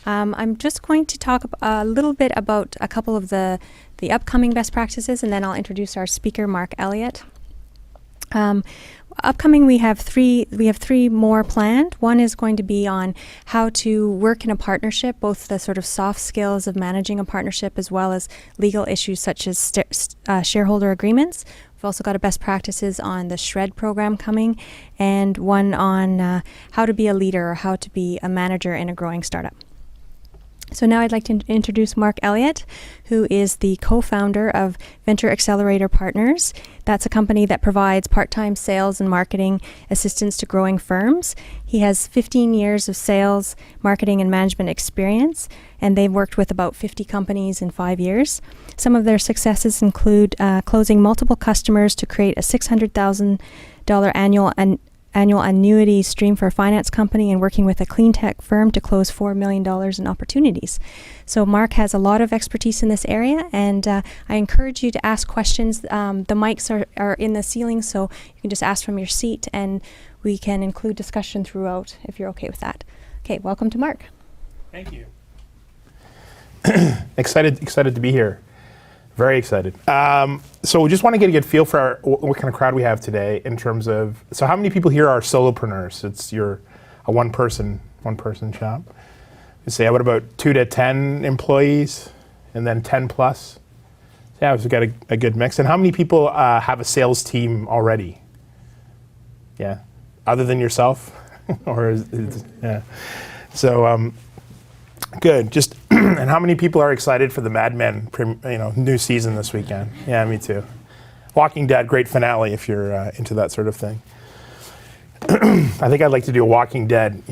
I'm just going to talk a little bit about a couple of the upcoming best practices, and then I'll introduce our speaker, Mark Elliott. Upcoming, we have three more planned. One is going to be on how to work in a partnership, both the sort of soft skills of managing a partnership as well as legal issues such as shareholder agreements. We've also got a best practices on the SHRED program coming, and one on how to be a leader or how to be a manager in a growing startup. So now I'd like to introduce Mark Elliott, who is the co-founder of Venture Accelerator Partners. That's a company that provides part-time sales and marketing assistance to growing firms. He has 15 years of sales, marketing, and management experience, and they've worked with about 50 companies in 5 years. Some of their successes include closing multiple customers to create a $600,000 annual annuity stream for a finance company and working with a clean tech firm to close $4 million in opportunities. So Mark has a lot of expertise in this area, and I encourage you to ask questions. The mics are in the ceiling, so you can just ask from your seat, and we can include discussion throughout if you're okay with that. Okay, welcome to Mark. Thank you. Excited to be here. Very excited. So we just want to get a good feel for what kind of crowd we have today in terms of, so how many people here are solopreneurs? You're a one person shop. You say, what about 2 to 10 employees and then 10 plus? Yeah, we've got a good mix. And how many people have a sales team already? Yeah, other than yourself? Yeah. So, good. Just and how many people are excited for the Mad Men, new season this weekend? Yeah, me too. Walking Dead, great finale if you're into that sort of thing. I think I'd like to do a Walking Dead,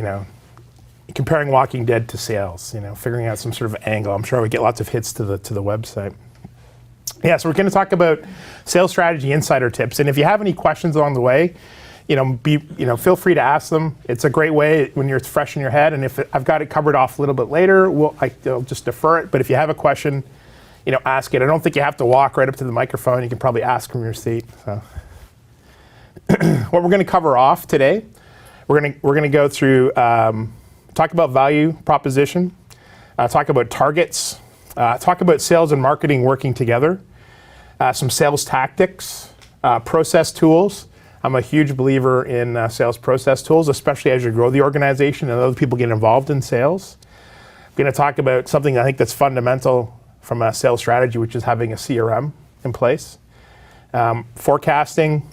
comparing Walking Dead to sales, figuring out some sort of angle. I'm sure I would get lots of hits to the website. Yeah, so we're going to talk about sales strategy insider tips, and if you have any questions along the way, feel free to ask them. It's a great way when you're fresh in your head, and if I've got it covered off a little bit later, I'll just defer it. But if you have a question, ask it. I don't think you have to walk right up to the microphone. You can probably ask from your seat. So, what we're going to cover off today, we're going to go through talk about value proposition, talk about targets, talk about sales and marketing working together, some sales tactics, process tools. I'm a huge believer in sales process tools, especially as you grow the organization and other people get involved in sales. I'm going to talk about something I think that's fundamental from a sales strategy, which is having a CRM in place. Forecasting,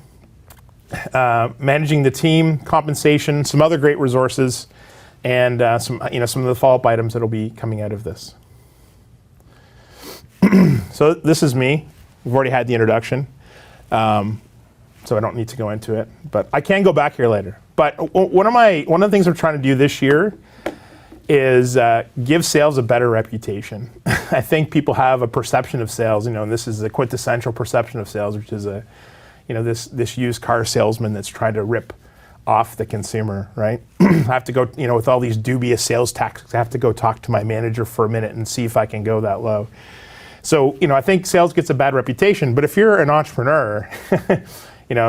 managing the team, compensation, some other great resources, and some of the follow-up items that will be coming out of this. So this is me. We've already had the introduction. So I don't need to go into it, but I can go back here later. But one of the things we're trying to do this year is give sales a better reputation. I think people have a perception of sales, and this is a quintessential perception of sales, which is this used car salesman that's trying to rip off the consumer, right? I have to go, with all these dubious sales tactics, I have to go talk to my manager for a minute and see if I can go that low. So, I think sales gets a bad reputation, but if you're an entrepreneur,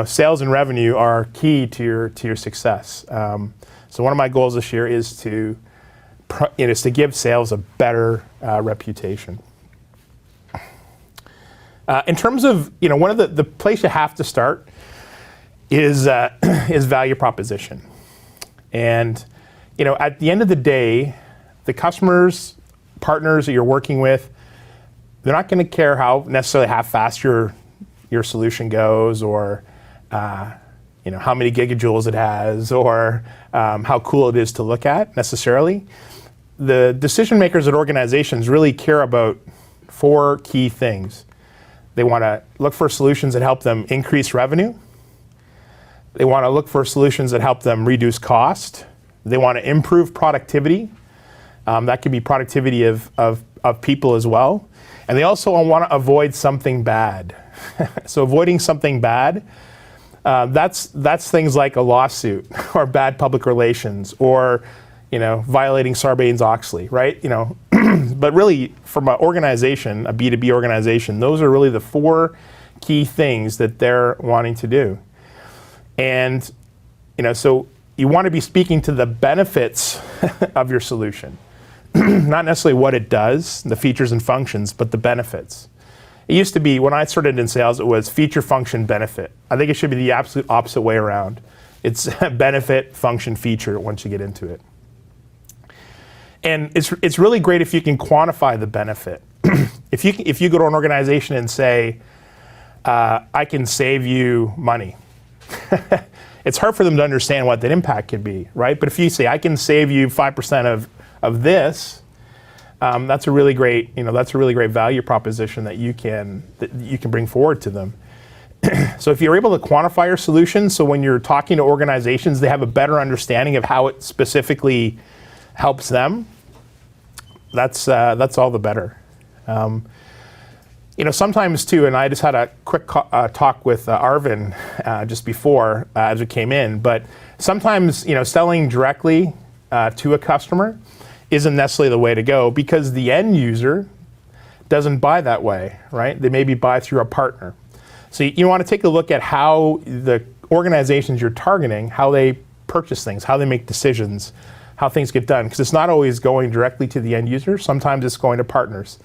sales and revenue are key to your success. So one of my goals this year is to give sales a better reputation. In terms of one of the place you have to start is value proposition, and at the end of the day, the customers, partners that you're working with, they're not going to care how fast your solution goes, or how many gigajoules it has, or how cool it is to look at necessarily. The decision makers at organizations really care about 4 key things. They want to look for solutions that help them increase revenue. They want to look for solutions that help them reduce cost. They want to improve productivity. That could be productivity of people as well. And they also want to avoid something bad. So avoiding something bad, that's things like a lawsuit or bad public relations, or violating Sarbanes-Oxley, right? But really, from an organization, a B2B organization, those are really the 4 key things that they're wanting to do. And so you want to be speaking to the benefits of your solution. not necessarily what it does, the features and functions, but the benefits. It used to be, when I started in sales, it was feature, function, benefit. I think it should be the absolute opposite way around. It's benefit, function, feature once you get into it. And it's really great if you can quantify the benefit. If you go to an organization and say, I can save you money, it's hard for them to understand what that impact could be, right? But if you say, I can save you 5% of this, that's a really great, value proposition that you can bring forward to them. So if you're able to quantify your solution, so when you're talking to organizations, they have a better understanding of how it specifically helps them, that's all the better. Sometimes too, and I just had a quick talk with Arvin just before as we came in, but sometimes, selling directly to a customer isn't necessarily the way to go, because the end user doesn't buy that way, right? They maybe buy through a partner. So you want to take a look at how the organizations you're targeting, how they purchase things, how they make decisions, how things get done, because it's not always going directly to the end user. Sometimes it's going to partners.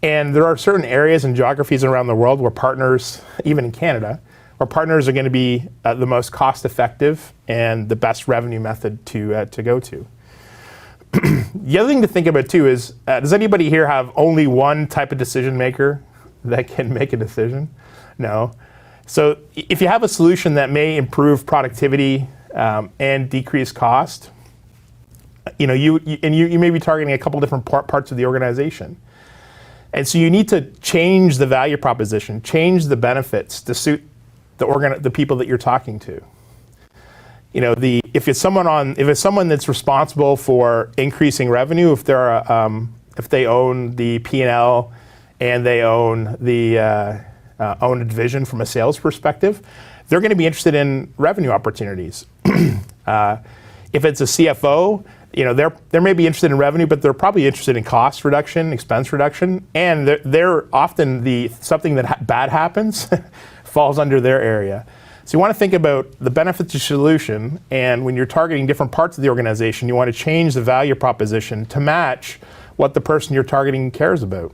And there are certain areas and geographies around the world where partners, even in Canada, where partners are going to be the most cost-effective and the best revenue method to go to. The other thing to think about too is, does anybody here have only one type of decision maker that can make a decision? No. So if you have a solution that may improve productivity and decrease cost, you may be targeting a couple different parts of the organization. And so you need to change the value proposition, change the benefits to suit the people that you're talking to. If it's someone that's responsible for increasing revenue, if they own the P&L and they own own a division from a sales perspective, they're going to be interested in revenue opportunities. If it's a CFO, they may be interested in revenue, but they're probably interested in cost reduction, expense reduction, and they're often something that bad happens falls under their area. So you want to think about the benefits of solution, and when you're targeting different parts of the organization, you want to change the value proposition to match what the person you're targeting cares about.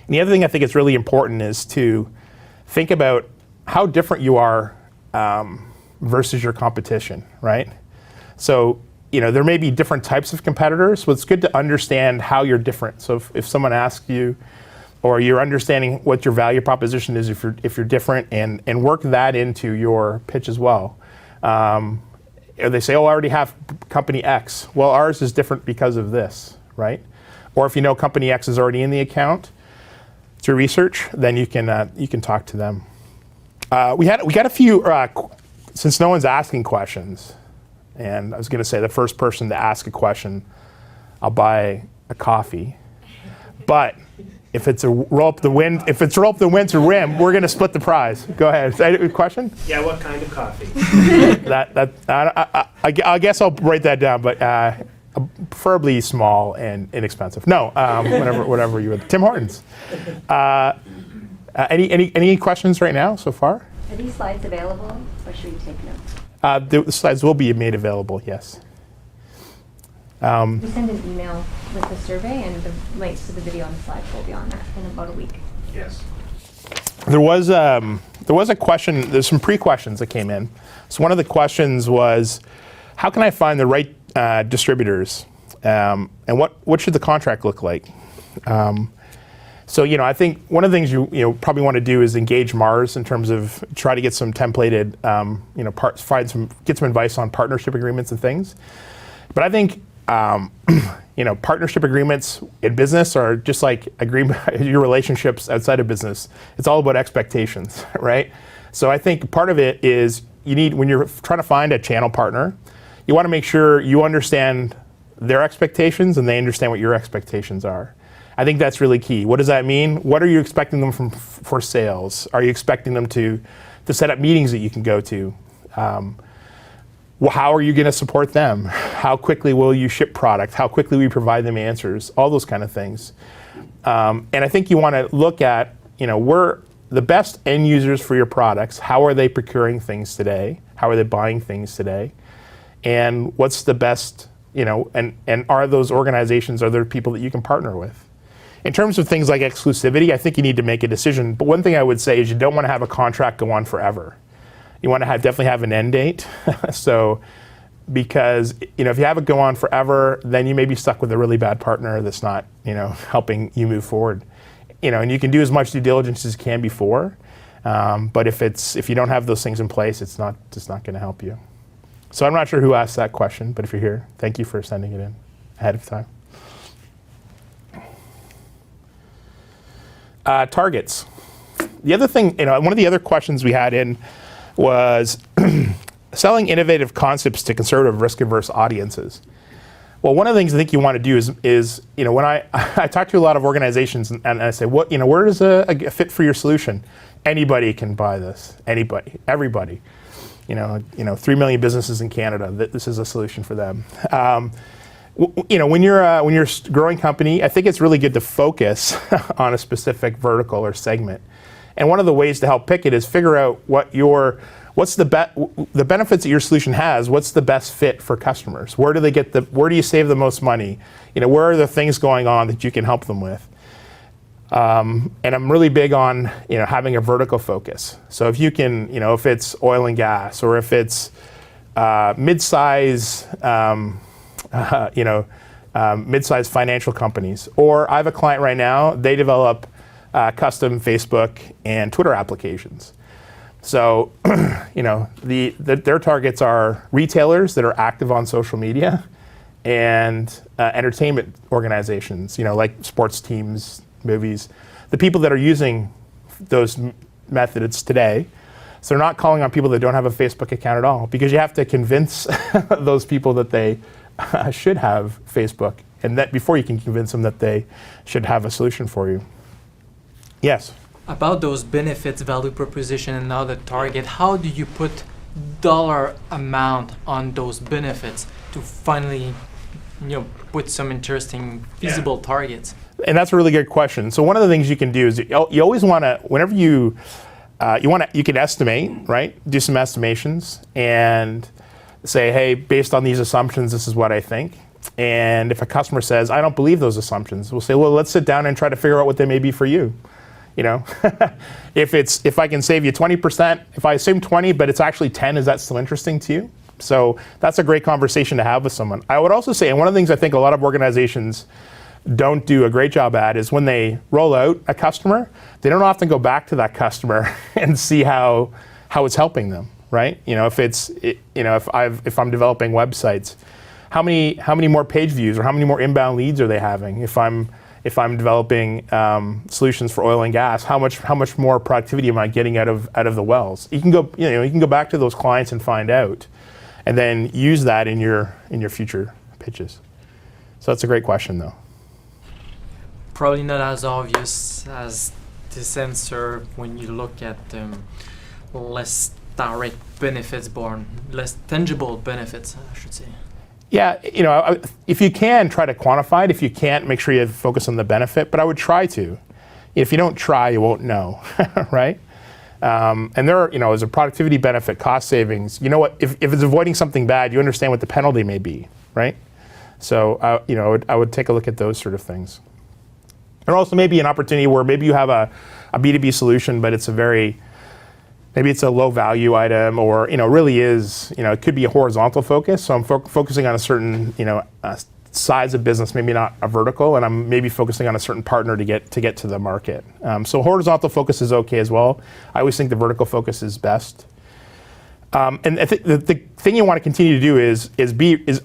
And the other thing I think is really important is to think about how different you are versus your competition, right? So, there may be different types of competitors, so it's good to understand how you're different. So if someone asks you, or you're understanding what your value proposition is if you're different, and work that into your pitch as well. They say, I already have company X. Well, ours is different because of this, right? Or if company X is already in the account through research, then you can talk to them. We got a few, since no one's asking questions, and I was going to say the first person to ask a question, I'll buy a coffee. But if it's a roll up the winter rim, we're going to split the prize. Go ahead. Is that a question? Yeah, what kind of coffee? I guess I'll write that down, but preferably small and inexpensive. No, whatever you would. Tim Hortons. Any questions right now so far? Are these slides available, or should we take notes? The slides will be made available, yes. We send an email with the survey, and the links to the video and the slides will be on that in about a week. Yes. There was a question. There's some pre-questions that came in. So one of the questions was, how can I find the right distributors, and what should the contract look like? So I think one of the things you probably want to do is engage MaRS in terms of try to get some templated get some advice on partnership agreements and things. But I think partnership agreements in business are just like your relationships outside of business. It's all about expectations, right? So I think part of it is when you're trying to find a channel partner, you want to make sure you understand their expectations and they understand what your expectations are. I think that's really key. What does that mean? What are you expecting them for sales? Are you expecting them to set up meetings that you can go to? How are you going to support them? How quickly will you ship product? How quickly will you provide them answers? All those kind of things. And I think you want to look at, we're the best end users for your products. How are they procuring things today? How are they buying things today? And what's the best and are those organizations, are there people that you can partner with? In terms of things like exclusivity, I think you need to make a decision. But one thing I would say is you don't want to have a contract go on forever. You want to definitely have an end date. So, because if you have it go on forever, then you may be stuck with a really bad partner that's not helping you move forward. And you can do as much due diligence as you can before. But if you don't have those things in place, it's not going to help you. So I'm not sure who asked that question, but if you're here, thank you for sending it in ahead of time. Targets. The other thing, one of the other questions we had in was selling innovative concepts to conservative, risk-averse audiences. Well, one of the things I think you want to do is when I talk to a lot of organizations and I say, where is a fit for your solution? Anybody can buy this. Anybody, everybody. 3 million businesses in Canada. This is a solution for them. When you're a growing company, I think it's really good to focus on a specific vertical or segment. And one of the ways to help pick it is figure out what's the benefits that your solution has. What's the best fit for customers? Where do you save the most money? Where are the things going on that you can help them with? And I'm really big on having a vertical focus. So if you can, if it's oil and gas, or if it's mid-size, mid-size financial companies, or I have a client right now. They develop custom Facebook and Twitter applications. So, their targets are retailers that are active on social media, and entertainment organizations, like sports teams, movies, the people that are using those methods today. So they're not calling on people that don't have a Facebook account at all, because you have to convince those people that they should have Facebook, and that before you can convince them that they should have a solution for you. Yes? About those benefits, value proposition, and now the target, how do you put dollar amount on those benefits to finally put some interesting feasible targets? And that's a really good question. So one of the things you can do is you always want to, whenever you can estimate, right? Do some estimations and say, hey, based on these assumptions, this is what I think. And if a customer says, I don't believe those assumptions, we'll say, well, let's sit down and try to figure out what they may be for you. If I can save you 20%, if I assume 20, but it's actually 10, is that still interesting to you? So that's a great conversation to have with someone. I would also say, and one of the things I think a lot of organizations don't do a great job at is when they roll out a customer, they don't often go back to that customer and see how it's helping them, right? If I'm developing websites, how many more page views or how many more inbound leads are they having? If I'm developing solutions for oil and gas, how much more productivity am I getting out of the wells? You can go back to those clients and find out, and then use that in your future pitches. So that's a great question, though. Probably not as obvious as this answer when you look at less direct benefits, born less tangible benefits, I should say. Yeah, if you can, try to quantify it. If you can't, make sure you focus on the benefit. But I would try to. If you don't try, you won't know, right? And there are, as a productivity benefit, cost savings. You know what? If it's avoiding something bad, you understand what the penalty may be, right? So, I would take a look at those sort of things. There also may be an opportunity where maybe you have a B2B solution, but maybe it's a low value item, or really is, it could be a horizontal focus. So I'm focusing on a certain size of business, maybe not a vertical, and I'm maybe focusing on a certain partner to get to the market. So horizontal focus is okay as well. I always think the vertical focus is best. And I think the thing you want to continue to do is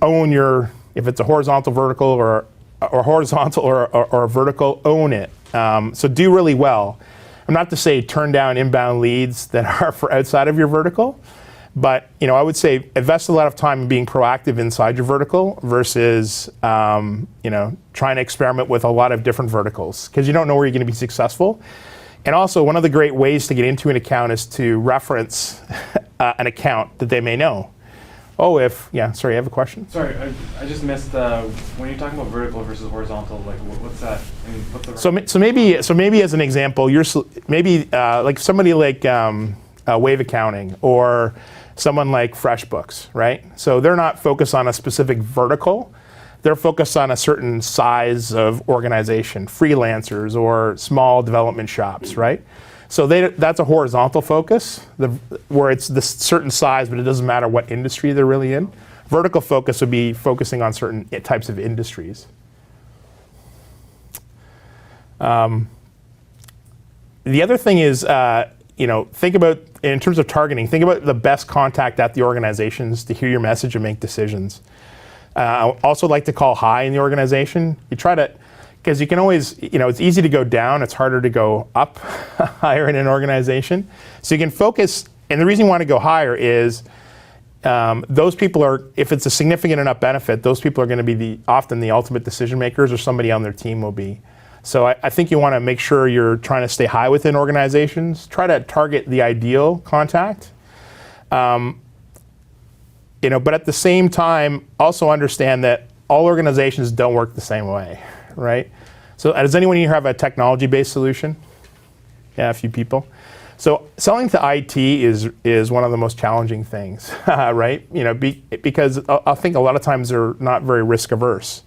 own your, if it's a horizontal, vertical, or horizontal or a vertical, own it. So do really well. I'm not to say turn down inbound leads that are for outside of your vertical, but I would say invest a lot of time in being proactive inside your vertical versus trying to experiment with a lot of different verticals, because you don't know where you're going to be successful. And also, one of the great ways to get into an account is to reference an account that they may know. Sorry, you have a question? Sorry, I just missed when you're talking about vertical versus horizontal. Like, what's that? I mean, what's the so maybe as an example, like somebody like Wave Accounting, or someone like FreshBooks, right? So they're not focused on a specific vertical. They're focused on a certain size of organization, freelancers or small development shops, right? So that's a horizontal focus, where it's this certain size, but it doesn't matter what industry they're really in. Vertical focus would be focusing on certain types of industries. The other thing is, think about, in terms of targeting, think about the best contact at the organizations to hear your message and make decisions. I also like to call high in the organization. You try to, because you can always, it's easy to go down, it's harder to go up higher in an organization. So you can focus, and the reason you want to go higher is those people are, if it's a significant enough benefit, those people are going to be often the ultimate decision makers, or somebody on their team will be. So I think you want to make sure you're trying to stay high within organizations. Try to target the ideal contact. But at the same time, also understand that all organizations don't work the same way, right? So does anyone here have a technology-based solution? Yeah, a few people. So selling to IT is one of the most challenging things, right? Because I think a lot of times they're not very risk averse.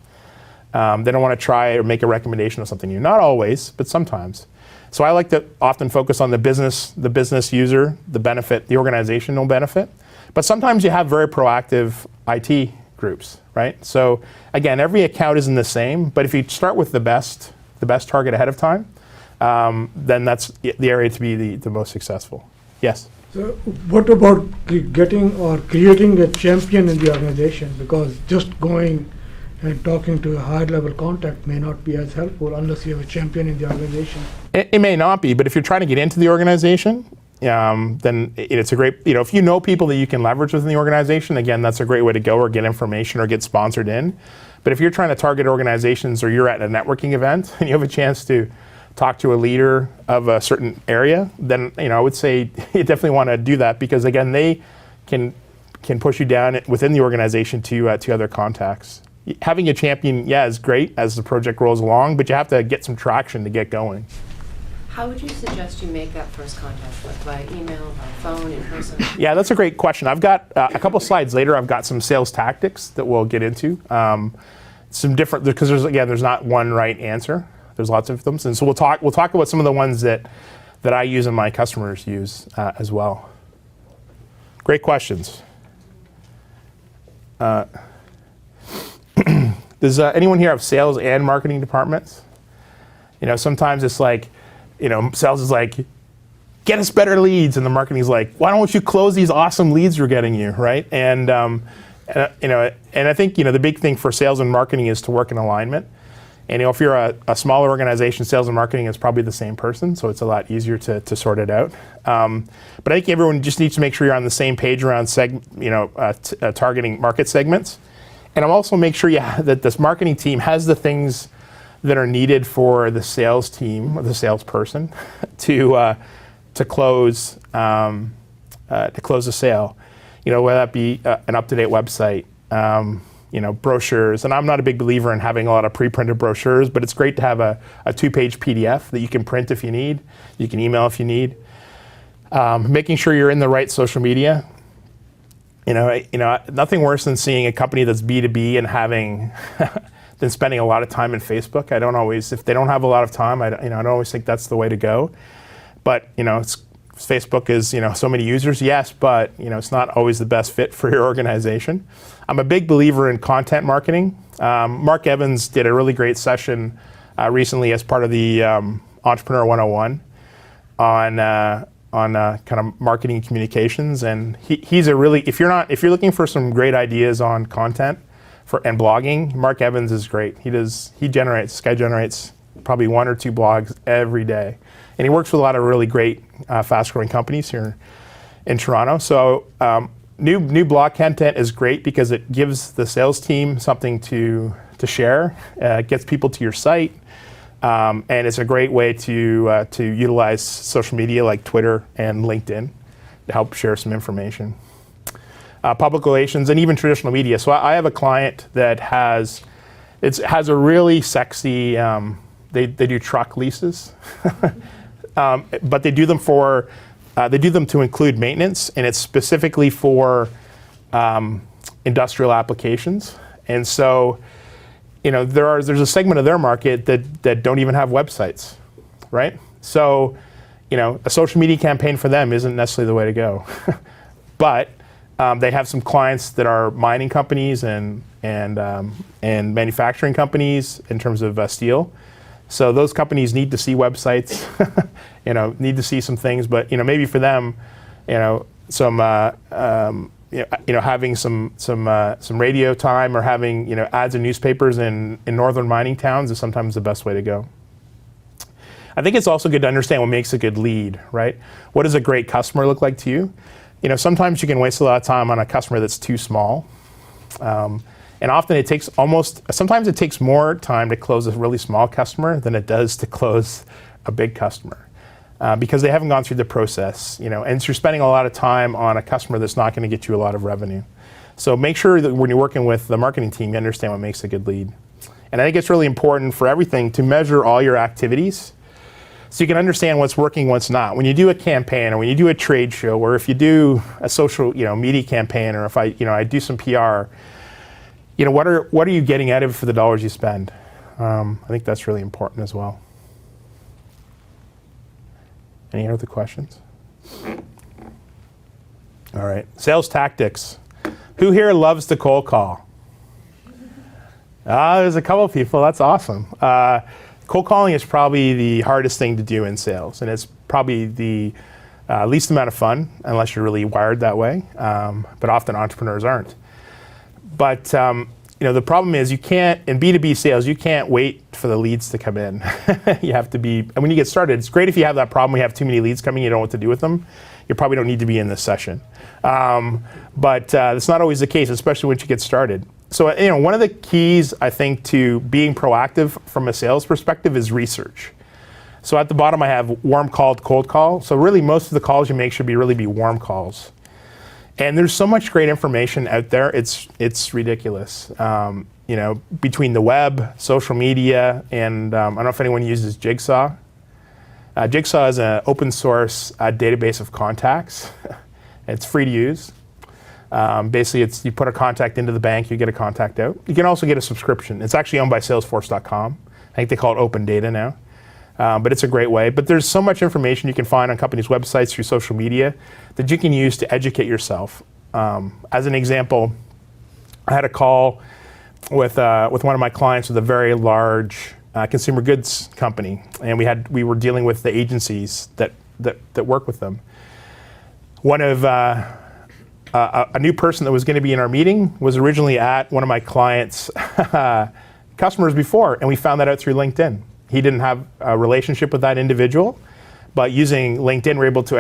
They don't want to try or make a recommendation of something new. Not always, but sometimes. So I like to often focus on the business user, the benefit, the organizational benefit. But sometimes you have very proactive IT groups, right? So again, every account isn't the same, but if you start with the best target ahead of time, then that's the area to be the most successful. Yes? So what about getting or creating a champion in the organization? Because just going and talking to a higher level contact may not be as helpful unless you have a champion in the organization. It may not be, but if you're trying to get into the organization, then it's a great, if you know people that you can leverage within the organization, again, that's a great way to go, or get information or get sponsored in. But if you're trying to target organizations, or you're at a networking event and you have a chance to talk to a leader of a certain area, then I would say you definitely want to do that, because again, they can push you down within the organization to other contacts. Having a champion, is great as the project rolls along, but you have to get some traction to get going. How would you suggest you make that first contact? Like by email, by phone, in person? Yeah, that's a great question. I've got a couple slides later. I've got some sales tactics that we'll get into. Some different, because there's not one right answer. There's lots of them, and so we'll talk about some of the ones that I use and my customers use as well. Great questions. Does anyone here have sales and marketing departments? Sometimes it's like, sales is like, get us better leads, and the marketing is like, why don't you close these awesome leads we're getting you, right? And I think the big thing for sales and marketing is to work in alignment. And if you're a smaller organization, sales and marketing is probably the same person, so it's a lot easier to sort it out. But I think everyone just needs to make sure you're on the same page around targeting market segments. And I'll also make sure that this marketing team has the things that are needed for the sales team or the salesperson to close a sale. Whether that be an up-to-date website, brochures. And I'm not a big believer in having a lot of pre-printed brochures, but it's great to have a 2-page PDF that you can print if you need. You can email if you need. Making sure you're in the right social media. Nothing worse than seeing a company that's B2B and having than spending a lot of time in Facebook. If they don't have a lot of time, I don't always think that's the way to go. But Facebook is so many users, yes, but it's not always the best fit for your organization. I'm a big believer in content marketing. Mark Evans did a really great session recently as part of the Entrepreneur 101 on kind of marketing communications, and he's a really, if you're looking for some great ideas on content and blogging, Mark Evans is great. This guy generates probably 1 or 2 blogs every day, and he works with a lot of really great fast-growing companies here in Toronto. So new blog content is great because it gives the sales team something to share. It gets people to your site. And it's a great way to utilize social media like Twitter and LinkedIn to help share some information. Public relations and even traditional media. So I have a client that has a really sexy, they do truck leases, but they do them for They do them to include maintenance, and it's specifically for industrial applications. And so, there's a segment of their market that don't even have websites, right? So, a social media campaign for them isn't necessarily the way to go. But they have some clients that are mining companies and manufacturing companies in terms of steel. So those companies need to see websites, need to see some things. But maybe for them, some having some radio time or having ads in newspapers in northern mining towns is sometimes the best way to go. I think it's also good to understand what makes a good lead, right? What does a great customer look like to you? Sometimes you can waste a lot of time on a customer that's too small. And often sometimes it takes more time to close a really small customer than it does to close a big customer. Because they haven't gone through the process, and so you're spending a lot of time on a customer that's not going to get you a lot of revenue. So make sure that when you're working with the marketing team, you understand what makes a good lead. And I think it's really important for everything to measure all your activities so you can understand what's working, what's not. When you do a campaign, or when you do a trade show, or if you do a social, media campaign, or if I do some PR, what are you getting out of it for the dollars you spend? I think that's really important as well. Any other questions? All right, sales tactics. Who here loves to cold call? There's a couple of people, that's awesome. Cold calling is probably the hardest thing to do in sales, and it's probably the least amount of fun, unless you're really wired that way, but often entrepreneurs aren't. But the problem is in B2B sales, you can't wait for the leads to come in. You have to be, and when you get started, it's great if you have that problem, you have too many leads coming, you don't know what to do with them. You probably don't need to be in this session. But it's not always the case, especially once you get started. So one of the keys, I think, to being proactive from a sales perspective is research. So at the bottom I have warm call, cold call. So really most of the calls you make should really be warm calls. And there's so much great information out there, it's ridiculous. Between the web, social media, and I don't know if anyone uses Jigsaw. Jigsaw is an open source database of contacts. It's free to use. Basically, you put a contact into the bank, you get a contact out. You can also get a subscription. It's actually owned by Salesforce.com. I think they call it open data now. But it's a great way. But there's so much information you can find on companies' websites through social media that you can use to educate yourself. As an example, I had a call with one of my clients with a very large consumer goods company, and we were dealing with the agencies that work with them. One of a new person that was going to be in our meeting was originally at one of my clients' customers before, and we found that out through LinkedIn. He didn't have a relationship with that individual, but using LinkedIn, we're able to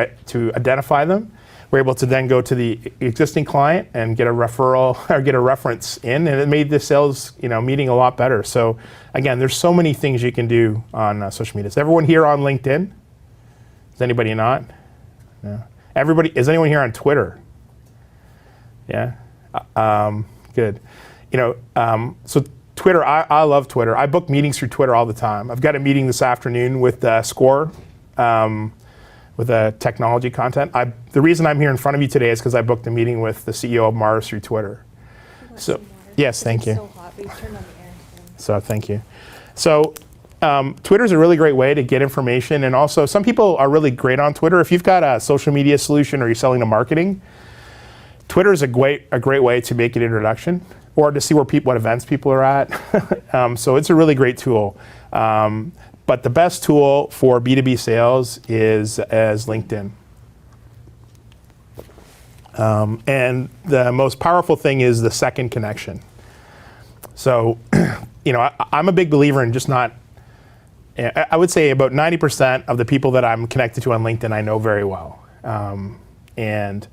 identify them. We're able to then go to the existing client and get a referral or get a reference in, and it made the sales meeting a lot better. So again, there's so many things you can do on social media. Is everyone here on LinkedIn? Is anybody not? No. Is anyone here on Twitter? Yeah, good. So Twitter, I love Twitter. I book meetings through Twitter all the time. I've got a meeting this afternoon with Score, with technology content. The reason I'm here in front of you today is because I booked a meeting with the CEO of MaRS through Twitter. So, yes, thank you. It's so hot, but you've turned on the air. So thank you. So Twitter is a really great way to get information, and also some people are really great on Twitter. If you've got a social media solution or you're selling to marketing, Twitter is a great way to make an introduction or to see what events people are at. So it's a really great tool. But the best tool for B2B sales is LinkedIn. And the most powerful thing is the second connection. So, I'm a big believer in I would say about 90% of the people that I'm connected to on LinkedIn I know very well. And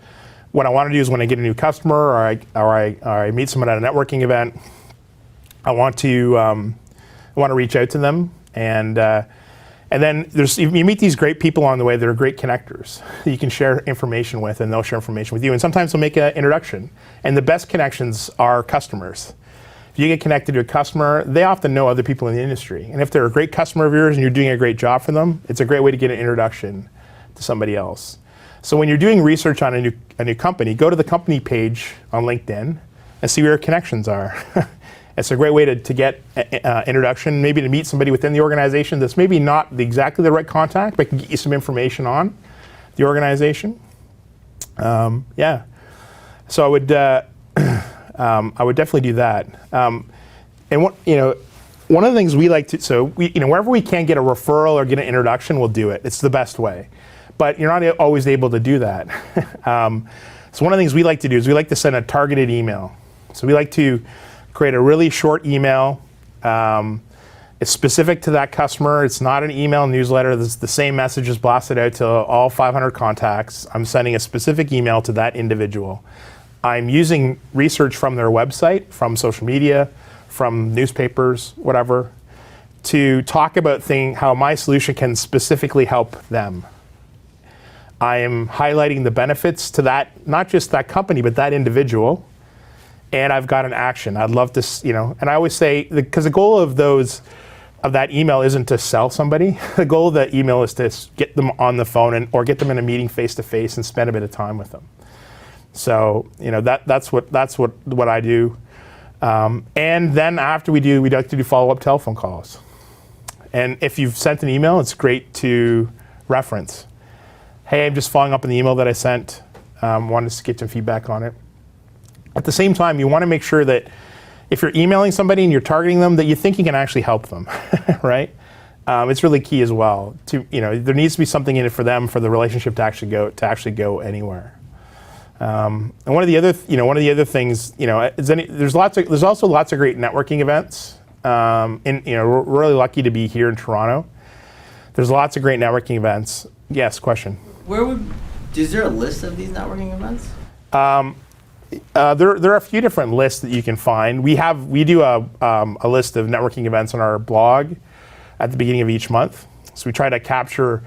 what I want to do is when I get a new customer or I meet someone at a networking event, I want to reach out to them, and then you meet these great people on the way that are great connectors that you can share information with, and they'll share information with you, and sometimes they'll make an introduction. And the best connections are customers. If you get connected to a customer, they often know other people in the industry, and if they're a great customer of yours and you're doing a great job for them, it's a great way to get an introduction to somebody else. So when you're doing research on a new company, go to the company page on LinkedIn and see where your connections are. It's a great way to get introduction, maybe to meet somebody within the organization that's maybe not exactly the right contact, but can get you some information on the organization. Yeah. So I would definitely do that. And one of the things we like to, so wherever we can get a referral or get an introduction, we'll do it. It's the best way. But you're not always able to do that. So one of the things we like to do is we like to send a targeted email. So we like to create a really short email. It's specific to that customer. It's not an email newsletter. It's the same message is blasted out to all 500 contacts. I'm sending a specific email to that individual. I'm using research from their website, from social media, from newspapers, whatever, to talk about how my solution can specifically help them. I am highlighting the benefits to that, not just that company, but that individual. And I've got an action. I'd love to, and I always say, because the goal of that email isn't to sell somebody. The goal of that email is to get them on the phone or get them in a meeting face to face and spend a bit of time with them. So, that's what I do. And then after we'd like to do follow-up telephone calls. And if you've sent an email, it's great to reference. Hey, I'm just following up on the email that I sent. Wanted to get some feedback on it. At the same time, you want to make sure that if you're emailing somebody and you're targeting them, that you think you can actually help them, right? It's really key as well. There needs to be something in it for them, for the relationship to actually go anywhere. And one of the other things, there's also lots of great networking events. We're really lucky to be here in Toronto. There's lots of great networking events. Yes, question. Is there a list of these networking events? There are a few different lists that you can find. We do a list of networking events on our blog at the beginning of each month. So we try to capture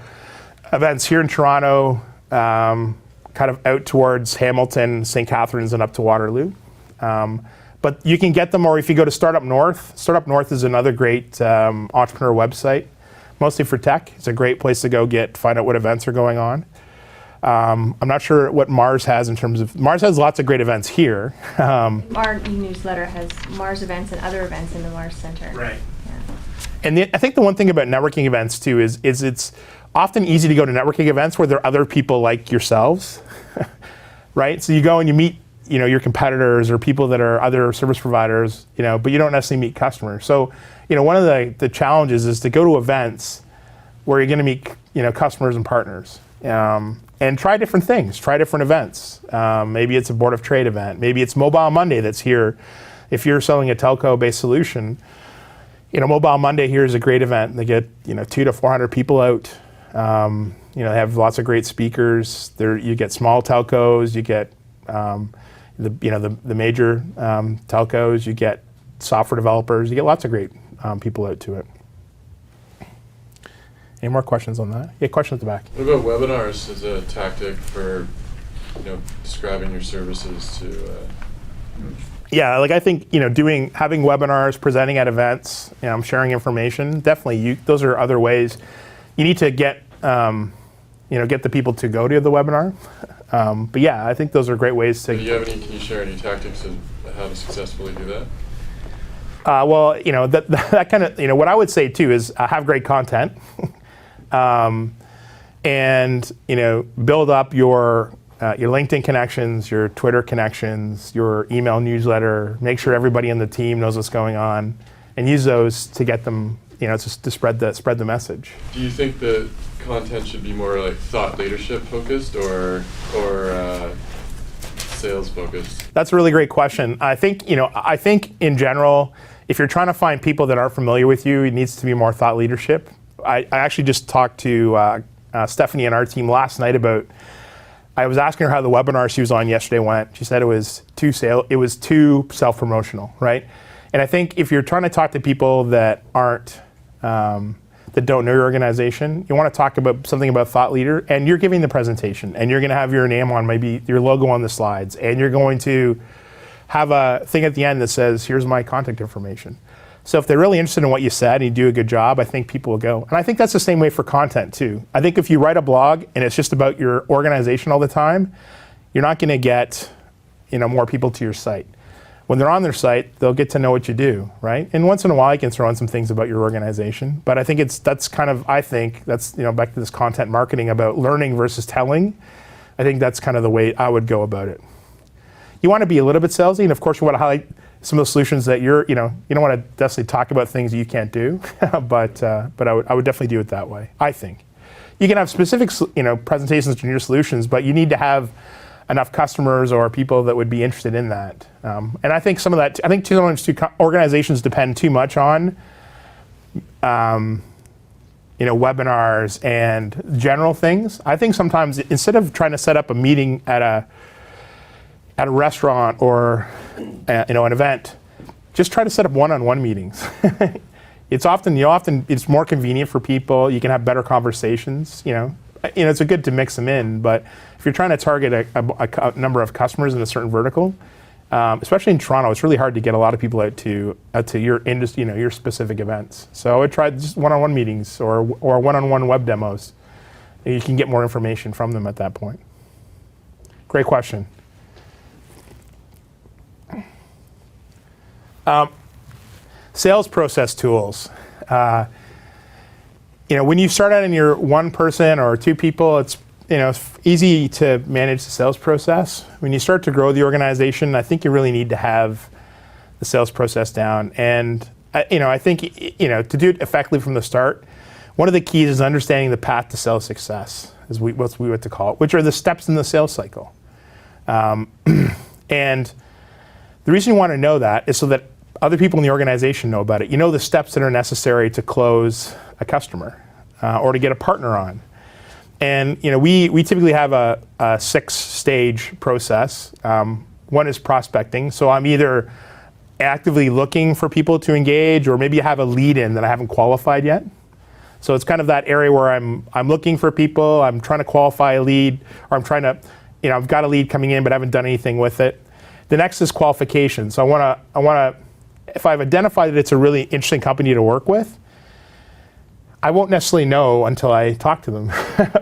events here in Toronto, kind of out towards Hamilton, St. Catharines, and up to Waterloo. But you can get them, or if you go to Startup North. Startup North is another great entrepreneur website, mostly for tech. It's a great place to find out what events are going on. I'm not sure what MaRS has in terms of, MaRS has lots of great events here. Our e-newsletter has MaRS events and other events in the MaRS Center. Right. Yeah. And I think the one thing about networking events too is it's often easy to go to networking events where there are other people like yourselves, right? So you go and you meet, your competitors or people that are other service providers, but you don't necessarily meet customers. So, one of the challenges is to go to events where you're going to meet, customers and partners. And try different things, try different events. Maybe it's a Board of Trade event. Maybe it's Mobile Monday that's here. If you're selling a telco-based solution, Mobile Monday here is a great event. They get 200 to 400 people out. They have lots of great speakers. You get small telcos. You get the major telcos. You get software developers. You get lots of great people out to it. Any more questions on that? Yeah, question at the back. What about webinars as a tactic for, describing your services to? Yeah, I think having webinars, presenting at events, sharing information. Definitely, those are other ways. You need to get the people to go to the webinar. But yeah, I think those are great ways to. Can you share any tactics of how to successfully do that? Well, that kind of what I would say too is have great content. And build up your LinkedIn connections, your Twitter connections, your email newsletter. Make sure everybody in the team knows what's going on, and use those to get them, to spread the message. Do you think that content should be more like thought leadership focused or sales focused? That's a really great question. I think in general, if you're trying to find people that aren't familiar with you, it needs to be more thought leadership. I actually just talked to Stephanie and our team last night about. I was asking her how the webinar she was on yesterday went. She said it was too self-promotional, right? And I think if you're trying to talk to people that aren't that don't know your organization, you want to talk about something about thought leader, and you're giving the presentation, and you're going to have your name on, maybe your logo on the slides, and you're going to have a thing at the end that says, "Here's my contact information." So if they're really interested in what you said and you do a good job, I think people will go. And I think that's the same way for content too. I think if you write a blog and it's just about your organization all the time, you're not going to get, more people to your site. When they're on their site, they'll get to know what you do, right? And once in a while, you can throw in some things about your organization. But I think that's back to this content marketing about learning versus telling. I think that's kind of the way I would go about it. You want to be a little bit salesy, and of course you want to highlight some of the solutions that you don't want to necessarily talk about things that you can't do, but I would definitely do it that way, I think. You can have specific, presentations to your solutions, but you need to have enough customers or people that would be interested in that. And I think sometimes organizations depend too much on, webinars and general things. I think sometimes instead of trying to set up a meeting at a restaurant or an event, just try to set up one-on-one meetings. It's more convenient for people. You can have better conversations. It's good to mix them in, but if you're trying to target a number of customers in a certain vertical, especially in Toronto, it's really hard to get a lot of people out to your industry, your specific events. So I would try just one-on-one meetings or one-on-one web demos. You can get more information from them at that point. Great question. Sales process tools. When you start out and you're one person or two people, it's easy to manage the sales process. When you start to grow the organization, I think you really need to have the sales process down. And I think to do it effectively from the start, one of the keys is understanding the path to sales success, is what we like to call it, which are the steps in the sales cycle. And the reason you want to know that is so that other people in the organization know about it. You know the steps that are necessary to close a customer or to get a partner on. And we typically have a 6-stage process. One is prospecting. So I'm either actively looking for people to engage, or maybe I have a lead in that I haven't qualified yet. So it's kind of that area where I'm looking for people, I'm trying to qualify a lead, or I'm trying to, I've got a lead coming in but I haven't done anything with it. The next is qualification. So I want to, if I've identified that it's a really interesting company to work with, I won't necessarily know until I talk to them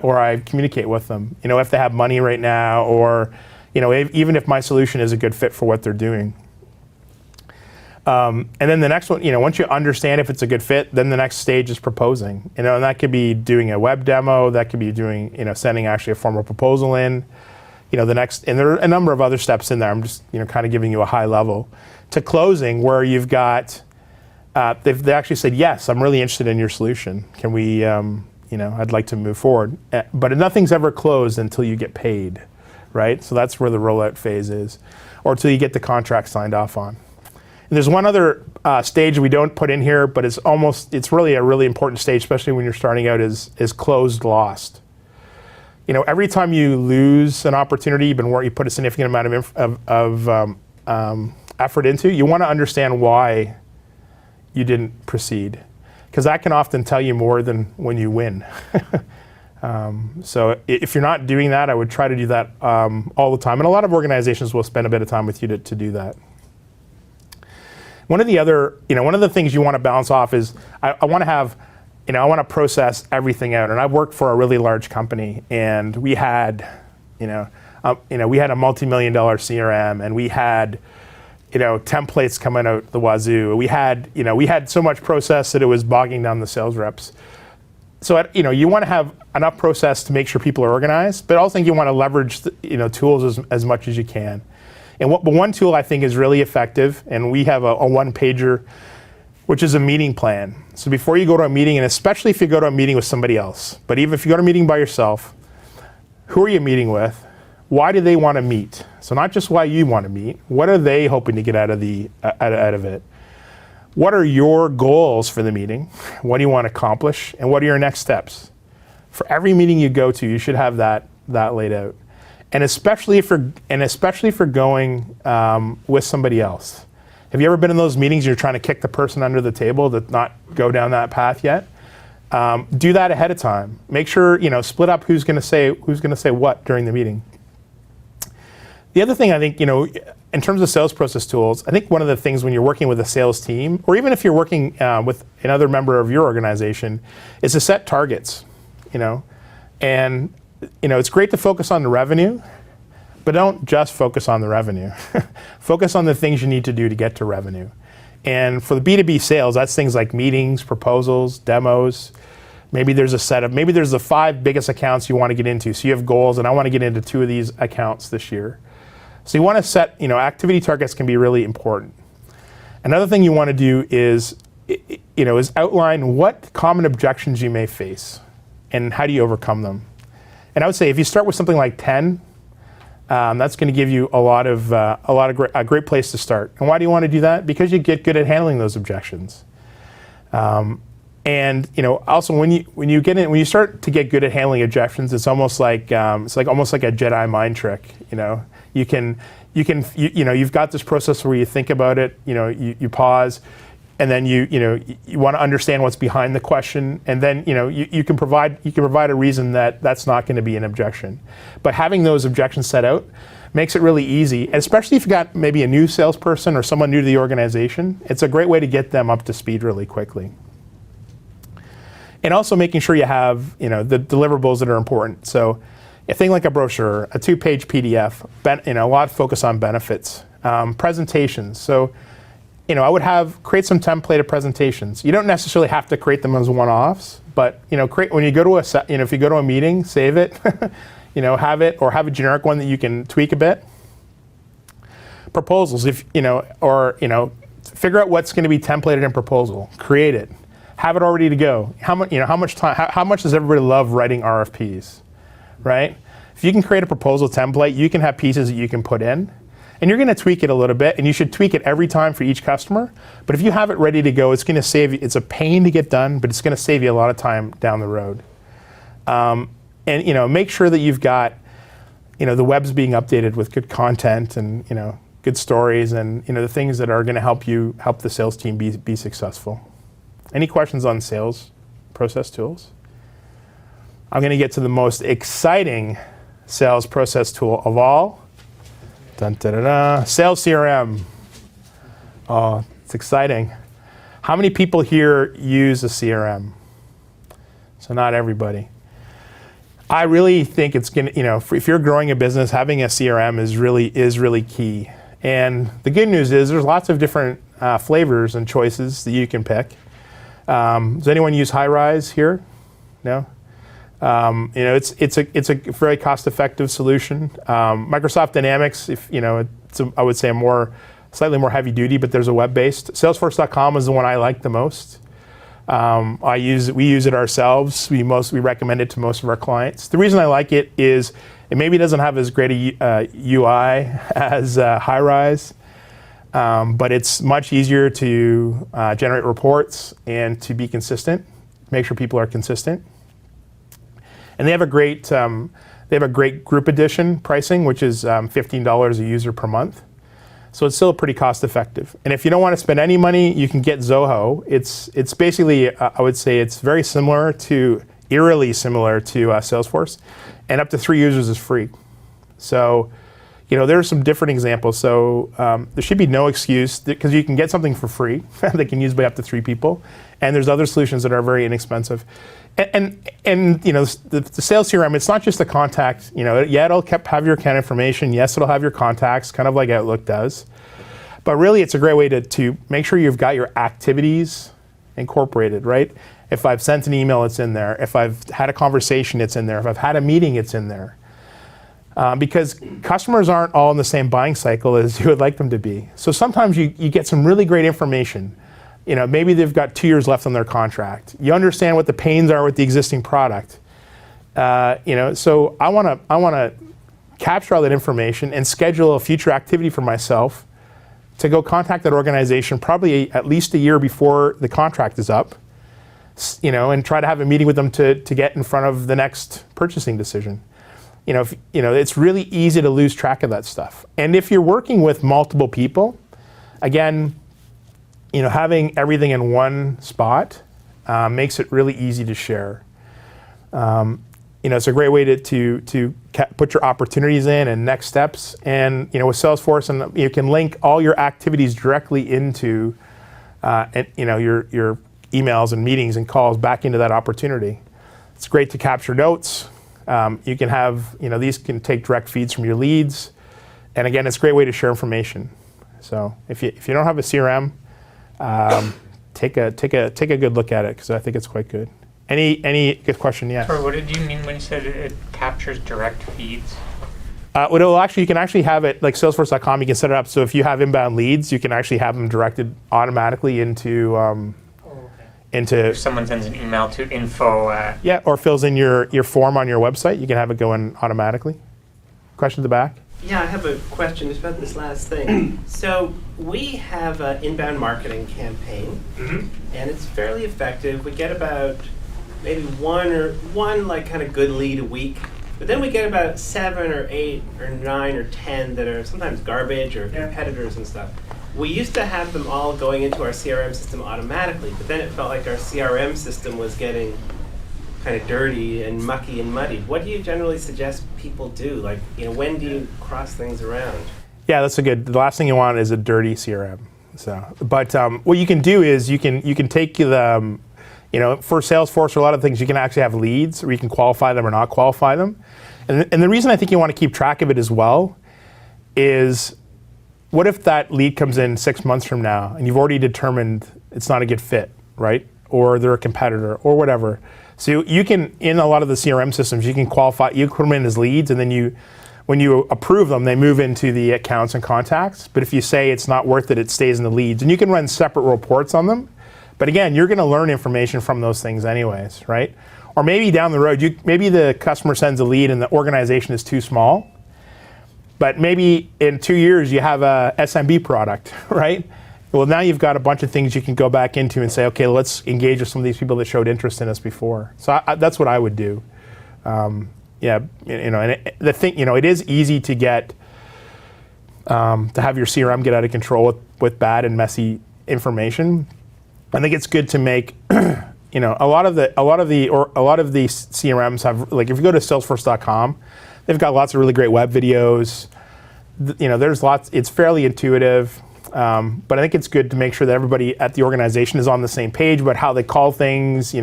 or I communicate with them. If they have money right now, or even if my solution is a good fit for what they're doing. And then the next one, once you understand if it's a good fit, then the next stage is proposing. And that could be doing a web demo, that could be doing, sending actually a formal proposal in. The next, and there are a number of other steps in there. I'm just, kind of giving you a high level to closing, where you've got, they actually said, yes, I'm really interested in your solution. Can we, I'd like to move forward. But nothing's ever closed until you get paid, right? So that's where the rollout phase is, or until you get the contract signed off on. And there's one other stage we don't put in here, but it's really a really important stage, especially when you're starting out, is closed lost. Every time you lose an opportunity, you put a significant amount of effort into, you want to understand why you didn't proceed, because that can often tell you more than when you win. So if you're not doing that, I would try to do that all the time. And a lot of organizations will spend a bit of time with you to do that. One of the things you want to balance off is I want to have, I want to process everything out. And I've worked for a really large company, and we had, we had a multi-million-dollar CRM, and we had, templates coming out the wazoo. We had so much process that it was bogging down the sales reps. So, you want to have enough process to make sure people are organized, but I also think you want to leverage, tools as much as you can. And one tool I think is really effective, and we have a one-pager, which is a meeting plan. So before you go to a meeting, and especially if you go to a meeting with somebody else, but even if you go to a meeting by yourself, who are you meeting with? Why do they want to meet? So not just why you want to meet, what are they hoping to get out of it? What are your goals for the meeting? What do you want to accomplish? And what are your next steps? For every meeting you go to, you should have that laid out. And especially for going with somebody else. Have you ever been in those meetings you're trying to kick the person under the table to not go down that path yet? Do that ahead of time. Make sure, split up who's going to say what during the meeting. The other thing I think, in terms of sales process tools, I think one of the things when you're working with a sales team, or even if you're working with another member of your organization, is to set targets. And it's great to focus on the revenue, but don't just focus on the revenue. Focus on the things you need to do to get to revenue. And for the B2B sales, that's things like meetings, proposals, demos. Maybe there's the 5 biggest accounts you want to get into. So you have goals, and I want to get into 2 of these accounts this year. So you want to set, activity targets can be really important. Another thing you want to do is outline what common objections you may face and how do you overcome them. And I would say if you start with something like 10, that's going to give you a great place to start. And why do you want to do that? Because you get good at handling those objections. And also when you start to get good at handling objections, it's almost like almost like a Jedi mind trick. You've got this process where you think about it. You pause, and then you want to understand what's behind the question, and then you can provide a reason that's not going to be an objection. But having those objections set out makes it really easy, and especially if you've got maybe a new salesperson or someone new to the organization. It's a great way to get them up to speed really quickly. And also making sure you have the deliverables that are important. So a thing like a brochure, a 2-page PDF, a lot of focus on benefits, presentations. So I would have create some templated presentations. You don't necessarily have to create them as one-offs, but create when you go to if you go to a meeting, save it, have it, or have a generic one that you can tweak a bit. Proposals, figure out what's going to be templated in proposal, create it. Have it all ready to go. How much does everybody love writing RFPs, right? If you can create a proposal template, you can have pieces that you can put in, and you're going to tweak it a little bit, and you should tweak it every time for each customer. But if you have it ready to go, it's going to save you. It's a pain to get done, but it's going to save you a lot of time down the road. And make sure that you've got, the web's being updated with good content and good stories and the things that are going to help the sales team be successful. Any questions on sales process tools? I'm going to get to the most exciting sales process tool of all. Dun, da, da, da. Sales CRM. Oh, it's exciting. How many people here use a CRM? So not everybody. I really think it's going to, if you're growing a business, having a CRM is really key. And the good news is there's lots of different flavors and choices that you can pick. Does anyone use HighRise here? No? It's a very cost-effective solution. Microsoft Dynamics, I would say slightly more heavy-duty, but there's a web-based. Salesforce.com is the one I like the most. We use it ourselves. We recommend it to most of our clients. The reason I like it is it maybe doesn't have as great a UI as HighRise. But it's much easier to generate reports and to be consistent, make sure people are consistent. And they have a great group edition pricing, which is $15 a user per month. So it's still pretty cost effective. And if you don't want to spend any money, you can get Zoho. It's basically, I would say it's very eerily similar to Salesforce, and up to 3 users is free. So there are some different examples. So there should be no excuse because you can get something for free that can use by up to 3 people. And there's other solutions that are very inexpensive. And the sales CRM, it's not just the contact. It'll have your account information. Yes, it'll have your contacts, kind of like Outlook does. But really, it's a great way to make sure you've got your activities incorporated, right? If I've sent an email, it's in there. If I've had a conversation, it's in there. If I've had a meeting, it's in there. Because customers aren't all in the same buying cycle as you would like them to be. So sometimes you get some really great information. Maybe they've got 2 years left on their contract. You understand what the pains are with the existing product. So I want to capture all that information and schedule a future activity for myself to go contact that organization probably at least a year before the contract is up, and try to have a meeting with them to get in front of the next purchasing decision. It's really easy to lose track of that stuff. And if you're working with multiple people, again, having everything in one spot makes it really easy to share. it's a great way to put your opportunities in and next steps. And with Salesforce, and you can link all your activities directly into your emails and meetings and calls back into that opportunity. It's great to capture notes. You can have these can take direct feeds from your leads, and again, it's a great way to share information. So if you don't have a CRM, take a good look at it, because I think it's quite good. Any good question? Yes. Sorry, what did you mean when you said it captures direct feeds? You can actually have it like Salesforce.com. You can set it up so if you have inbound leads, you can actually have them directed automatically into. If someone sends an email to info. Yeah, or fills in your form on your website, you can have it go in automatically. Question at the back. Yeah, I have a question just about this last thing. So we have an inbound marketing campaign, and it's fairly effective. We get about maybe one like kind of good lead a week, but then we get about 7 or 8 or 9 or 10 that are sometimes garbage or competitors and stuff. We used to have them all going into our CRM system automatically, but then it felt like our CRM system was getting kind of dirty and mucky and muddy. What do you generally suggest people do? Like, when do you cross things around? Yeah, that's the last thing you want is a dirty CRM. So, but what you can do is you can take the, for Salesforce or a lot of things, you can actually have leads, or you can qualify them or not qualify them. And the reason I think you want to keep track of it as well is, what if that lead comes in 6 months from now and you've already determined it's not a good fit, right? Or they're a competitor or whatever. So you can, in a lot of the CRM systems, you can qualify, you put them in as leads, and then when you approve them, they move into the accounts and contacts. But if you say it's not worth it, it stays in the leads. And you can run separate reports on them. But again, you're going to learn information from those things anyways, right? Or maybe down the road, maybe the customer sends a lead and the organization is too small. But maybe in 2 years, you have a SMB product, right? Well, now you've got a bunch of things you can go back into and say, okay, let's engage with some of these people that showed interest in us before. So that's what I would do. And the thing, it is easy to get to have your CRM get out of control with bad and messy information. I think it's good to make, a lot of the CRMs have, like, if you go to Salesforce.com, they've got lots of really great web videos. There's lots. It's fairly intuitive. But I think it's good to make sure that everybody at the organization is on the same page about how they call things,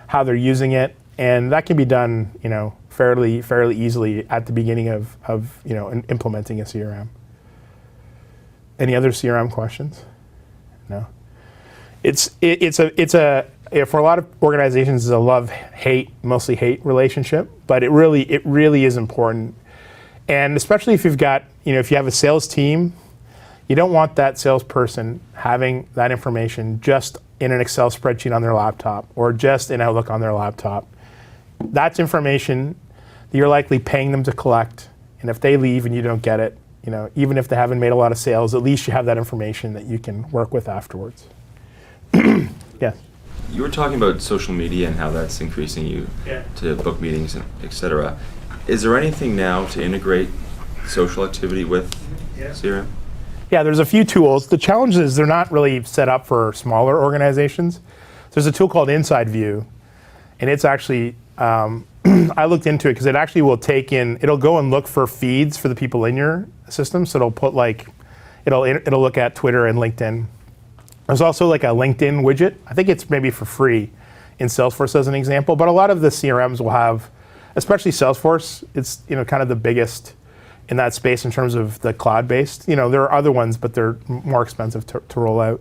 how they're using it, and that can be done, fairly easily at the beginning of implementing a CRM. Any other CRM questions? No. For a lot of organizations, it's a love-hate, mostly hate relationship, but it really is important, and especially if you've got, if you have a sales team. You don't want that salesperson having that information just in an Excel spreadsheet on their laptop or just in Outlook on their laptop. That's information that you're likely paying them to collect. And if they leave and you don't get it, even if they haven't made a lot of sales, at least you have that information that you can work with afterwards. Yeah. You were talking about social media and how that's increasing you to book meetings, et cetera. Is there anything now to integrate social activity with CRM? Yeah, there's a few tools. The challenge is they're not really set up for smaller organizations. There's a tool called Inside View, and it's actually, I looked into it because it actually will it'll go and look for feeds for the people in your system. So it'll put it'll look at Twitter and LinkedIn. There's also like a LinkedIn widget. I think it's maybe for free in Salesforce as an example, but a lot of the CRMs will have, especially Salesforce, it's kind of the biggest in that space in terms of the cloud-based. There are other ones, but they're more expensive to roll out.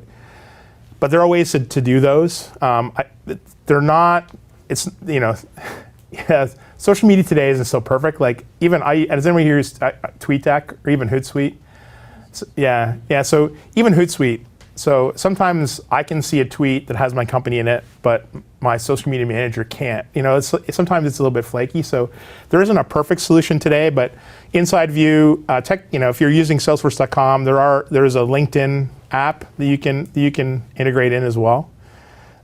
But there are ways to do those. They're not, social media today isn't so perfect. Like does anyone here use TweetDeck or even Hootsuite? So even Hootsuite. So sometimes I can see a tweet that has my company in it, but my social media manager can't. Sometimes it's a little bit flaky. So there isn't a perfect solution today, but Inside View, if you're using Salesforce.com, there is a LinkedIn app that you can integrate in as well.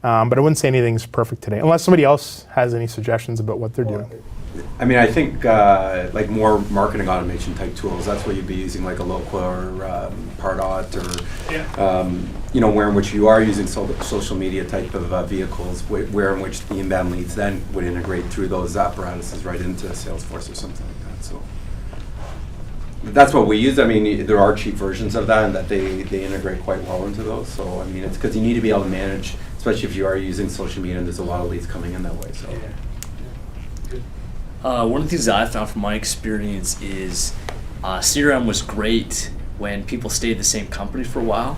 But I wouldn't say anything's perfect today, unless somebody else has any suggestions about what they're doing. I mean, I think like more marketing automation type tools. That's where you'd be using like a Loqua or Pardot or you know, where in which you are using social media type of vehicles, where in which the inbound leads then would integrate through those apparatuses right into Salesforce or something like that. So that's what we use. I mean, there are cheap versions of that, and that they integrate quite well into those. So I mean, it's because you need to be able to manage, especially if you are using social media and there's a lot of leads coming in that way. So. One of the things that I found from my experience is CRM was great when people stayed the same company for a while.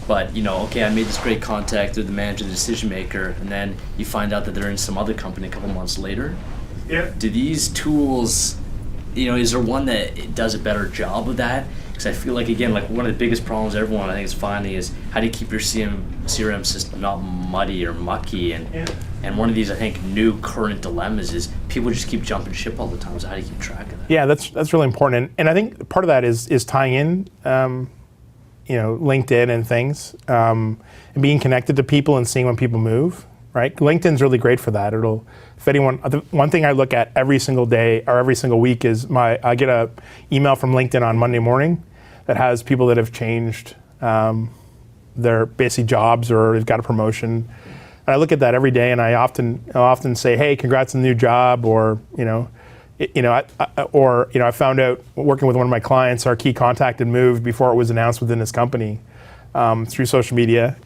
But, you know, okay, I made this great contact with the manager, the decision maker, and then you find out that they're in some other company a couple months later. Yeah. Do these tools, you know, is there one that does a better job of that? Because I feel like, again, like one of the biggest problems everyone I think is finding is how do you keep your CRM system not muddy or mucky? And one of these, I think, new current dilemmas is people just keep jumping ship all the time. So how do you keep track of that? Yeah, that's really important. And I think part of that is tying in, you know, LinkedIn and things, and being connected to people and seeing when people move, right? LinkedIn's really great for that. If anyone, one thing I look at every single day or every single week is I get a email from LinkedIn on Monday morning that has people that have changed their basic jobs or they've got a promotion. And I look at that every day, and I'll often say, "Hey, congrats on the new job," or I found out working with one of my clients, our key contact had moved before it was announced within his company through social media.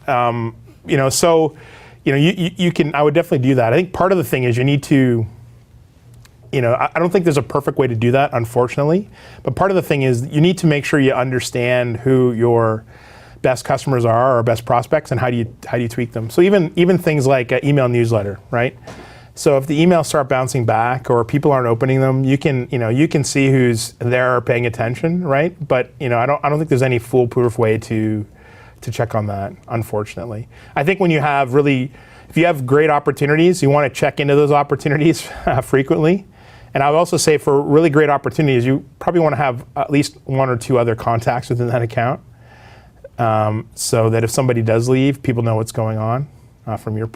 You can. I would definitely do that. I think part of the thing is you need to. I don't think there's a perfect way to do that, unfortunately. But part of the thing is you need to make sure you understand who your best customers are or best prospects, and how do you tweak them. So even things like email newsletter, right? So if the emails start bouncing back or people aren't opening them, you can see who's there or paying attention, right? But I don't think there's any foolproof way to check on that, unfortunately. I think when if you have great opportunities, you want to check into those opportunities frequently. And I would also say for really great opportunities, you probably want to have at least one or two other contacts within that account, so that if somebody does leave, people know what's going on from your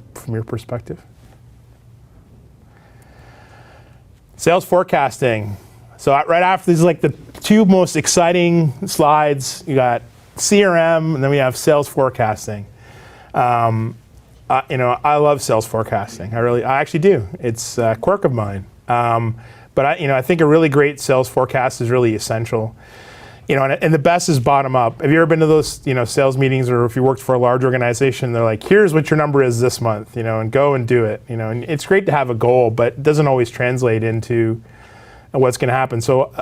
perspective. Sales forecasting. So right after, these are like the two most exciting slides. You got CRM, and then we have sales forecasting. I love sales forecasting. I actually do. It's a quirk of mine. But I think a really great sales forecast is really essential. And the best is bottom up. Have you ever been to those, sales meetings, or if you worked for a large organization, they're like, here's what your number is this month, and go and do it. And it's great to have a goal, but it doesn't always translate into what's going to happen. So,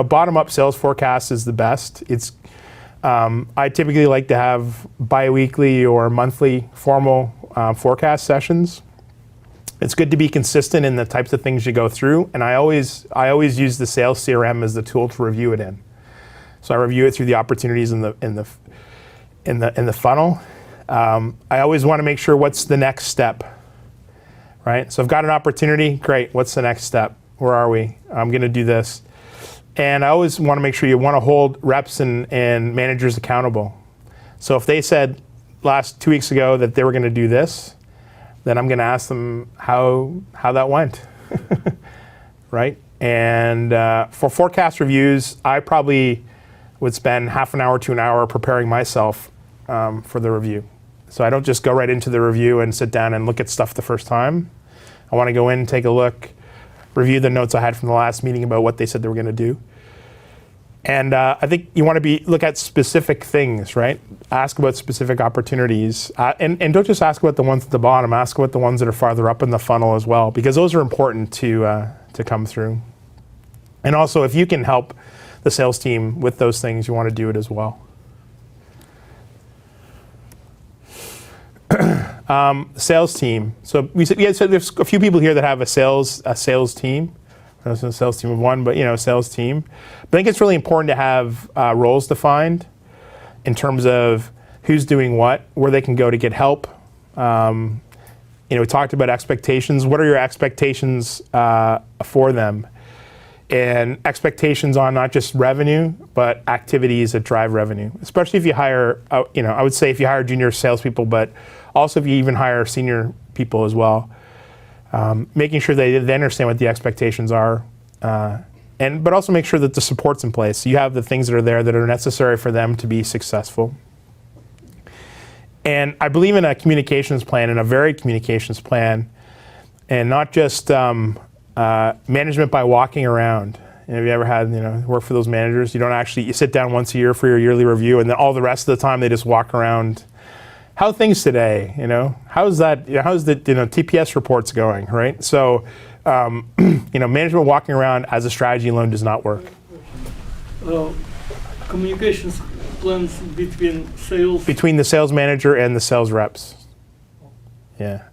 bottom up sales forecast is the best. I typically like to have bi-weekly or monthly formal forecast sessions. It's good to be consistent in the types of things you go through, and I always use the sales CRM as the tool to review it in. So I review it through the opportunities in the funnel. I always want to make sure what's the next step, right? So I've got an opportunity, great. What's the next step? Where are we? I'm going to do this, and I always want to make sure you want to hold reps and managers accountable. So if they said 2 weeks ago that they were going to do this, then I'm going to ask them how that went, right? And for forecast reviews, I probably would spend half an hour to an hour preparing myself for the review. So I don't just go right into the review and sit down and look at stuff the first time. I want to go in, take a look, review the notes I had from the last meeting about what they said they were going to do. And I think you want to look at specific things, right? Ask about specific opportunities. And don't just ask about the ones at the bottom, ask about the ones that are farther up in the funnel as well, because those are important to come through. And also, if you can help the sales team with those things, you want to do it as well. Sales team. So there's a few people here that have a sales team. It's a sales team of one, but sales team. But I think it's really important to have roles defined in terms of who's doing what, where they can go to get help. We talked about expectations. What are your expectations for them? And expectations on not just revenue, but activities that drive revenue. Especially if you hire, I would say if you hire junior salespeople, but also if you even hire senior people as well. Making sure they understand what the expectations are, but also make sure that the support's in place. So you have the things that are there that are necessary for them to be successful. And I believe in a communications plan, and a varied communications plan, and not just management by walking around. Have you ever had, work for those managers? You sit down once a year for your yearly review, and then all the rest of the time they just walk around. How are things today? How's that? How's the TPS reports going? Right. So, management walking around as a strategy alone does not work. Communications plans between the sales manager and the sales reps. Yeah.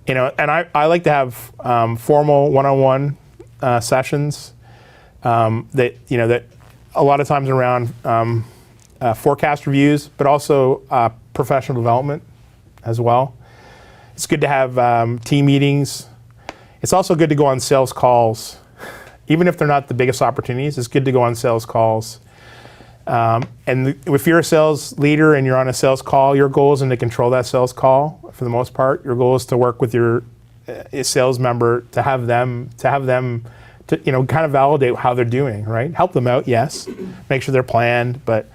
And I like to have formal one-on-one sessions that a lot of times around forecast reviews, but also professional development as well. It's good to have team meetings. It's also good to go on sales calls. Even if they're not the biggest opportunities, it's good to go on sales calls. And if you're a sales leader and you're on a sales call, your goal isn't to control that sales call for the most part. Your goal is to work with your sales member to have them to kind of validate how they're doing, right? Help them out, yes. Make sure they're planned, but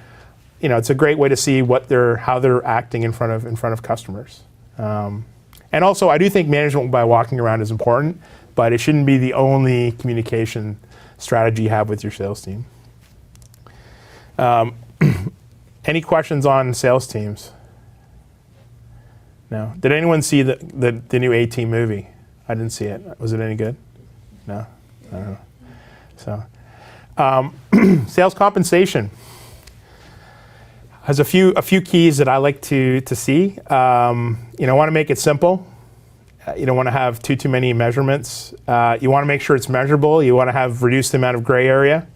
it's a great way to see how they're acting in front of customers. And also, I do think management by walking around is important, but it shouldn't be the only communication strategy you have with your sales team. Any questions on sales teams? No. Did anyone see the new A-Team movie? I didn't see it. Was it any good? No. I don't know. So, sales compensation has a few keys that I like to see. Want to make it simple. You don't want to have too many measurements. You want to make sure it's measurable. You want to have reduced the amount of gray area.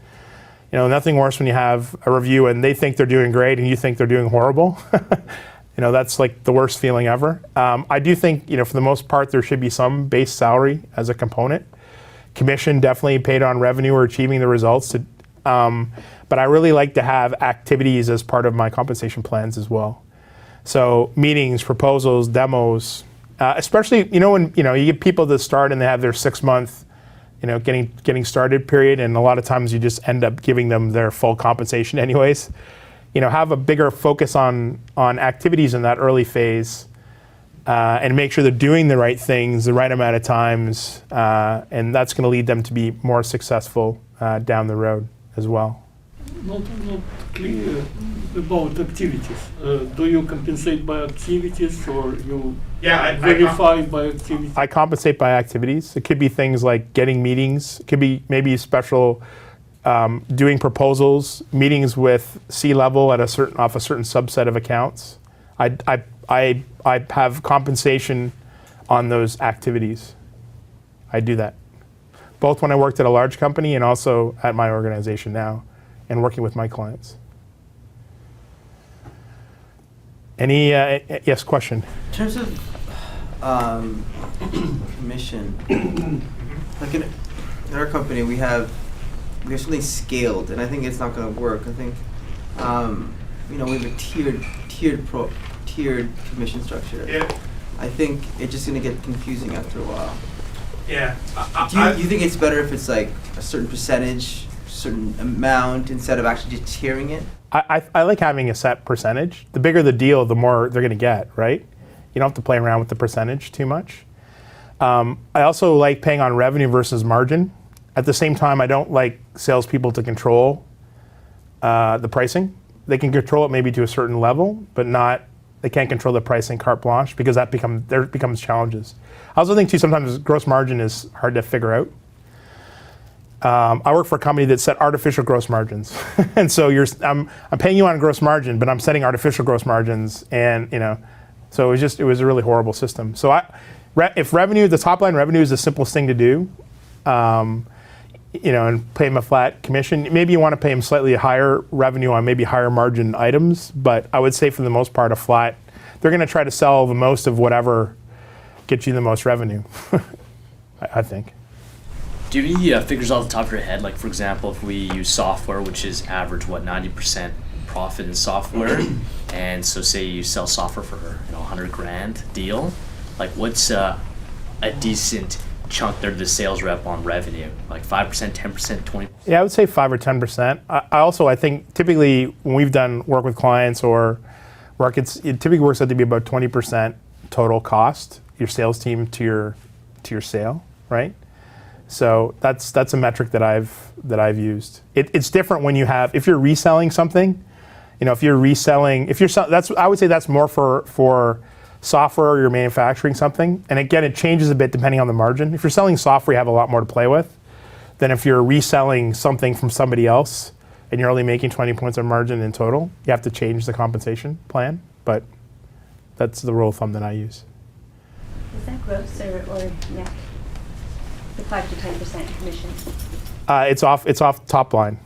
Nothing worse when you have a review and they think they're doing great and you think they're doing horrible. That's like the worst feeling ever. I do think, for the most part, there should be some base salary as a component. Commission definitely paid on revenue or achieving the results. But I really like to have activities as part of my compensation plans as well. So meetings, proposals, demos, especially, when, you get people that start and they have their 6-month, getting started period, and a lot of times you just end up giving them their full compensation anyways. Have a bigger focus on activities in that early phase, and make sure they're doing the right things the right amount of times, and that's going to lead them to be more successful down the road as well. Not clear about activities. Do you compensate by activities, or you verify by activities? I compensate by activities. It could be things like getting meetings. It could be maybe special, doing proposals, meetings with C-level off a certain subset of accounts. I have compensation on those activities. I do that, both when I worked at a large company and also at my organization now, and working with my clients. Any yes, question? In terms of commission, like in our company, we have something scaled, and I think it's not going to work. I think we have a tiered commission structure. Yeah. I think it's just going to get confusing after a while. Yeah. Do you think it's better if it's like a certain percentage, certain amount, instead of actually just tiering it? I like having a set percentage. The bigger the deal, the more they're going to get, right? You don't have to play around with the percentage too much. I also like paying on revenue versus margin. At the same time, I don't like salespeople to control the pricing. They can control it maybe to a certain level, but they can't control the pricing carte blanche, because there becomes challenges. I also think too, sometimes gross margin is hard to figure out. I work for a company that set artificial gross margins, and so I'm paying you on gross margin, but I'm setting artificial gross margins, and so it was a really horrible system. So if the top line revenue is the simplest thing to do, and pay them a flat commission, maybe you want to pay them slightly higher revenue on maybe higher margin items, but I would say for the most part a flat. They're going to try to sell the most of whatever gets you the most revenue. I think. Do you have any figures off the top of your head? Like, for example, if we use software, which is average, 90% profit in software, and so say you sell software for $100,000 deal, like what's a decent chunk they're the sales rep on revenue, like 5%, 10%, 20%? Yeah, I would say 5 or 10%. I think typically when we've done work with clients or markets, it typically works out to be about 20% total cost, your sales team to your sale, right? So that's a metric that I've used. It's different when if you're reselling something, I would say that's more for software or you're manufacturing something. And again, it changes a bit depending on the margin. If you're selling software, you have a lot more to play with than if you're reselling something from somebody else and you're only making 20 points of margin in total. You have to change the compensation plan, but that's the rule of thumb that I use. Is that gross or net? The 5 to 10% commission? It's off top line.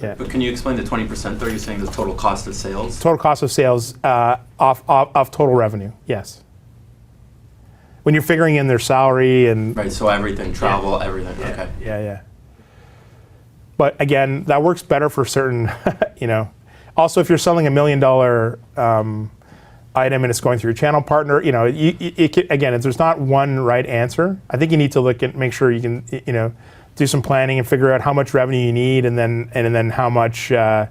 Yeah. But can you explain the 20% though? You're saying the total cost of sales? Total cost of sales off total revenue, yes. When you're figuring in their salary and... Right, so everything, travel, everything, okay. Yeah. But again, that works better for certain, Also, if you're selling $1 million item and it's going through your channel partner, again, there's not one right answer. I think you need to make sure you can, do some planning and figure out how much revenue you need, and then how much, how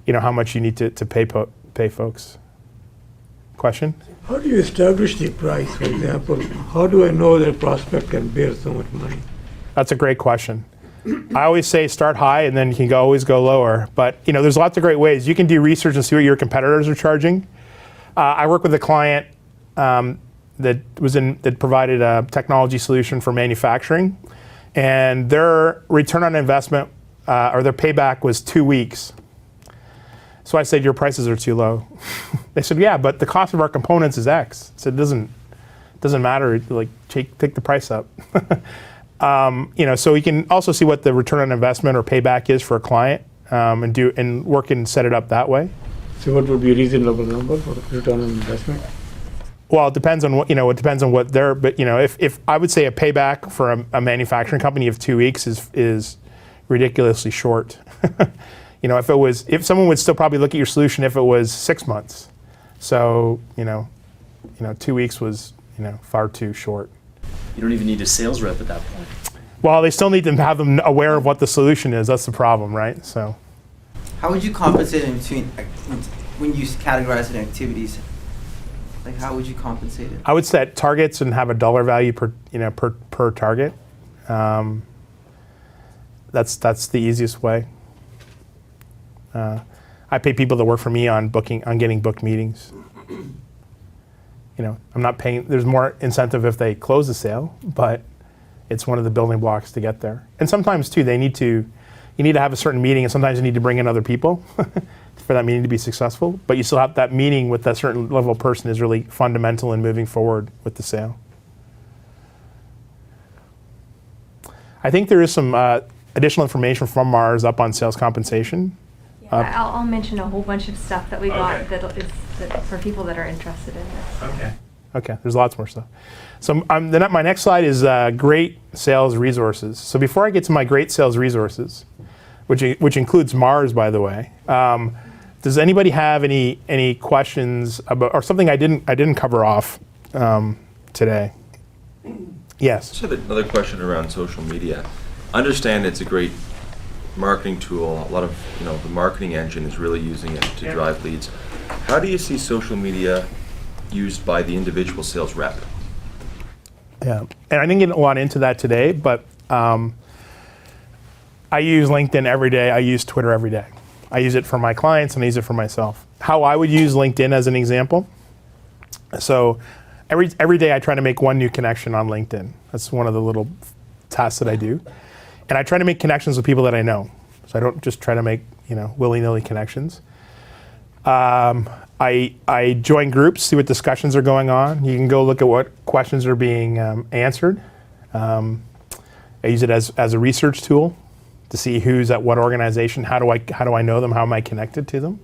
much you need to pay folks. Question? How do you establish the price, for example? How do I know that a prospect can bear so much money? That's a great question. I always say start high and then you can always go lower. But there's lots of great ways. You can do research and see what your competitors are charging. I work with a client that provided a technology solution for manufacturing, and their return on investment or their payback was 2 weeks. So I said, your prices are too low. They said, yeah, but the cost of our components is X. I said, it doesn't matter. Like, take the price up. So we can also see what the return on investment or payback is for a client, and work and set it up that way. So what would be a reasonable number for return on investment? Well, it depends on what it depends on what they're. But if I would say a payback for a manufacturing company of 2 weeks is ridiculously short. If someone would still probably look at your solution if it was 6 months. So 2 weeks was far too short. You don't even need a sales rep at that point. Well, they still need to have them aware of what the solution is. That's the problem, right? So. How would you compensate in between when you categorize it in activities? Like, how would you compensate it? I would set targets and have a dollar value per target. That's the easiest way. I pay people that work for me on getting booked meetings. I'm not paying. There's more incentive if they close the sale, but it's one of the building blocks to get there. And sometimes too, you need to have a certain meeting, and sometimes you need to bring in other people for that meeting to be successful. But you still have that meeting with that certain level of person is really fundamental in moving forward with the sale. I think there is some additional information from MaRS up on sales compensation. Yeah, I'll mention a whole bunch of stuff that we got that for people that are interested in this. Okay, there's lots more stuff. So my next slide is great sales resources. So before I get to my great sales resources, which includes MaRS, by the way, does anybody have any questions about or something I didn't cover off today? Yes. Just have another question around social media. Understand it's a great marketing tool. A lot of the marketing engine is really using it to drive leads. How do you see social media used by the individual sales rep? Yeah, and I didn't get a lot into that today, but I use LinkedIn every day. I use Twitter every day. I use it for my clients and I use it for myself. How I would use LinkedIn as an example. So every day I try to make one new connection on LinkedIn. That's one of the little tasks that I do. And I try to make connections with people that I know. So I don't just try to make willy-nilly connections. I join groups, see what discussions are going on. You can go look at what questions are being answered. I use it as a research tool to see who's at what organization. How do I know them? How am I connected to them?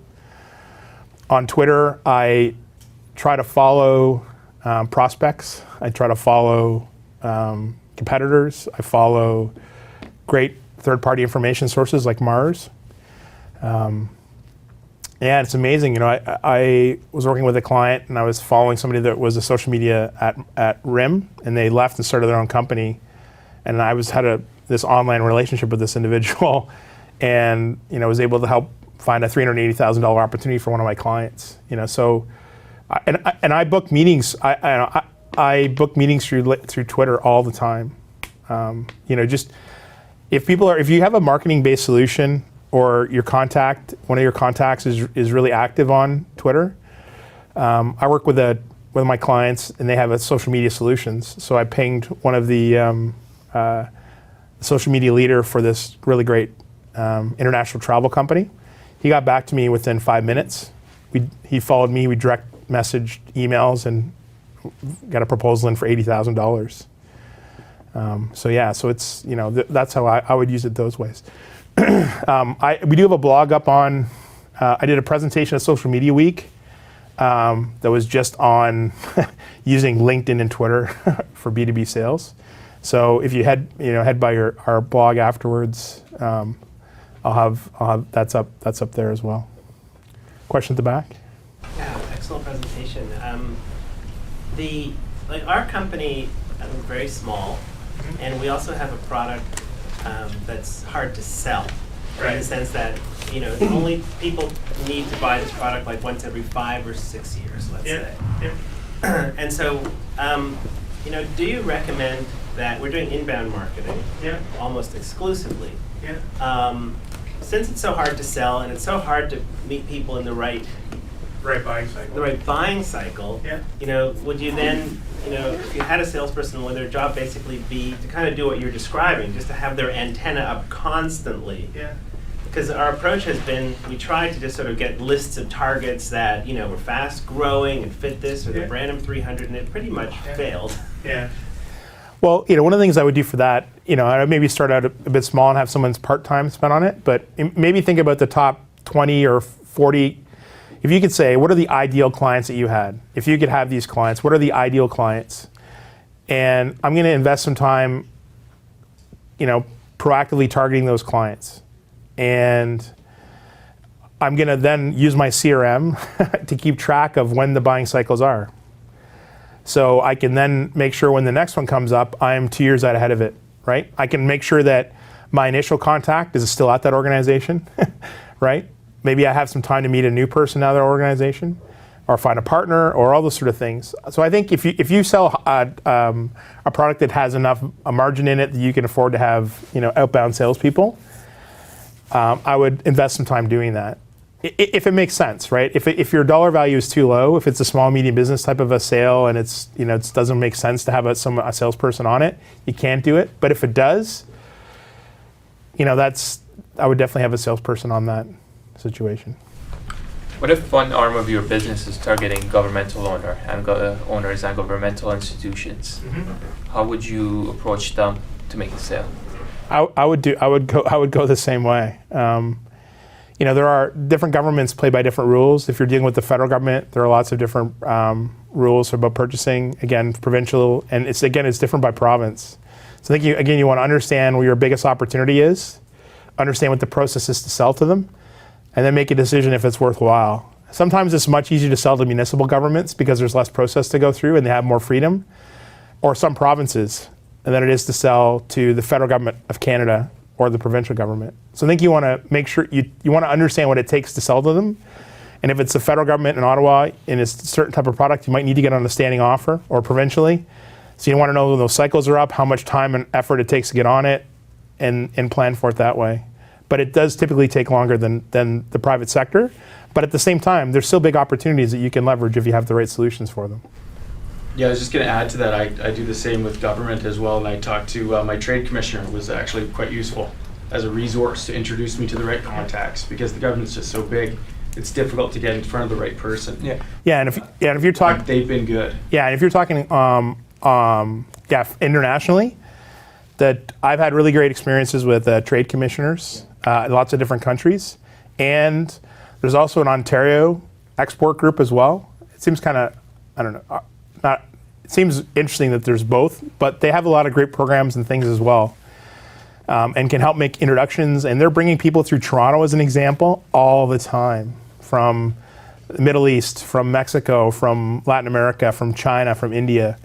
On Twitter, I try to follow prospects. I try to follow competitors. I follow great third-party information sources like MaRS. Yeah, it's amazing. You know, I was working with a client and I was following somebody that was a social media at RIM, and they left and started their own company. And I had this online relationship with this individual, and you know, was able to help find a $380,000 opportunity for one of my clients. You know, so I book meetings. I book meetings through Twitter all the time. You know, just if you have a marketing-based solution, or one of your contacts is really active on Twitter. I work with my clients, and they have a social media solutions. So I pinged one of the social media leader for this really great international travel company. He got back to me within 5 minutes. He followed me. We direct messaged emails and got a proposal in for $80,000. So yeah, so it's, you know, that's how I would use it those ways. We do have a blog up on, I did a presentation at Social Media Week that was just on using LinkedIn and Twitter for B2B sales. So if you head by our blog afterwards, I'll have that's up there as well. Question at the back? Yeah, excellent presentation. Our company, we're very small, and we also have a product that's hard to sell, in the sense that, you know, only people need to buy this product like once every 5 or 6 years, let's say. Yeah. And so, you know, do you recommend that we're doing inbound marketing almost exclusively? Yeah. Since it's so hard to sell and it's so hard to meet people in the right buying cycle, you know, would you then, you know, if you had a salesperson, would their job basically be to kind of do what you're describing, just to have their antenna up constantly? Yeah. Because our approach has been, we tried to just sort of get lists of targets that, you know, were fast growing and fit this or the Brandon 300, and it pretty much failed. Yeah. Well, you know, one of the things I would do for that, you know, I would maybe start out a bit small and have someone's part-time spent on it, but maybe think about the top 20 or 40. If you could say, what are the ideal clients that you had? If you could have these clients, what are the ideal clients? And I'm going to invest some time, you know, proactively targeting those clients. And I'm going to then use my CRM to keep track of when the buying cycles are. So I can then make sure when the next one comes up, I'm 2 years out ahead of it, right? I can make sure that my initial contact is still at that organization, right? Maybe I have some time to meet a new person out of their organization, or find a partner, or all those sort of things. So I think if you sell a product that has enough a margin in it that you can afford to have, you know, outbound salespeople, I would invest some time doing that. If it makes sense, right? If your dollar value is too low, if it's a small medium business type of a sale and it's, you know, it doesn't make sense to have a salesperson on it, you can't do it. But if it does, you know, I would definitely have a salesperson on that situation. What if one arm of your business is targeting governmental owners and governmental institutions? Mm-hmm. How would you approach them to make a sale? I would go the same way. You know, there are different governments play by different rules. If you're dealing with the federal government, there are lots of different rules about purchasing. Again, provincial, and it's different by province. So I think you want to understand where your biggest opportunity is, understand what the process is to sell to them, and then make a decision if it's worthwhile. Sometimes it's much easier to sell to municipal governments because there's less process to go through and they have more freedom, or some provinces, than it is to sell to the federal government of Canada or the provincial government. So I think you want to make sure you want to understand what it takes to sell to them. And if it's the federal government in Ottawa and it's a certain type of product, you might need to get on a standing offer, or provincially. So you want to know when those cycles are up, how much time and effort it takes to get on it, and plan for it that way. But it does typically take longer than the private sector. But at the same time, there's still big opportunities that you can leverage if you have the right solutions for them. Yeah, I was just going to add to that. I do the same with government as well, and I talked to my trade commissioner. It was actually quite useful as a resource to introduce me to the right contacts, because the government's just so big, it's difficult to get in front of the right person. Yeah, and if you're talking, they've been good. Yeah, and if you're talking internationally, that I've had really great experiences with trade commissioners in lots of different countries, and there's also an Ontario export group as well. It seems kind of, I don't know. It seems interesting that there's both, but they have a lot of great programs and things as well, and can help make introductions. And they're bringing people through Toronto, as an example, all the time from the Middle East, from Mexico, from Latin America, from China, from India.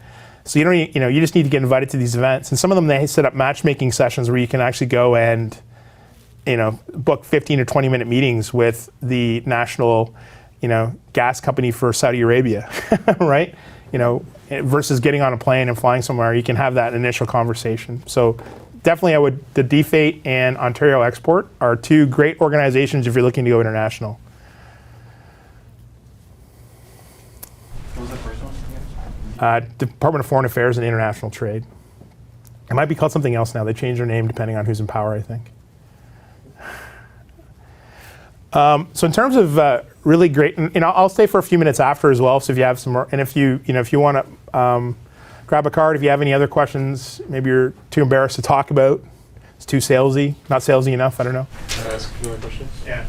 So you just need to get invited to these events. And some of them, they set up matchmaking sessions where you can actually go and book 15 or 20-minute meetings with the national, gas company for Saudi Arabia, right? Versus getting on a plane and flying somewhere, you can have that initial conversation. So definitely the DFATE and Ontario Export are two great organizations if you're looking to go international. What was the first one again? Department of Foreign Affairs and International Trade. It might be called something else now. They change their name depending on who's in power, I think. So in terms of really great, and I'll stay for a few minutes after as well. So if you have some more, and if you want to grab a card, if you have any other questions, maybe you're too embarrassed to talk about, it's too salesy, not salesy enough. I don't know. Can I ask another question? Yeah.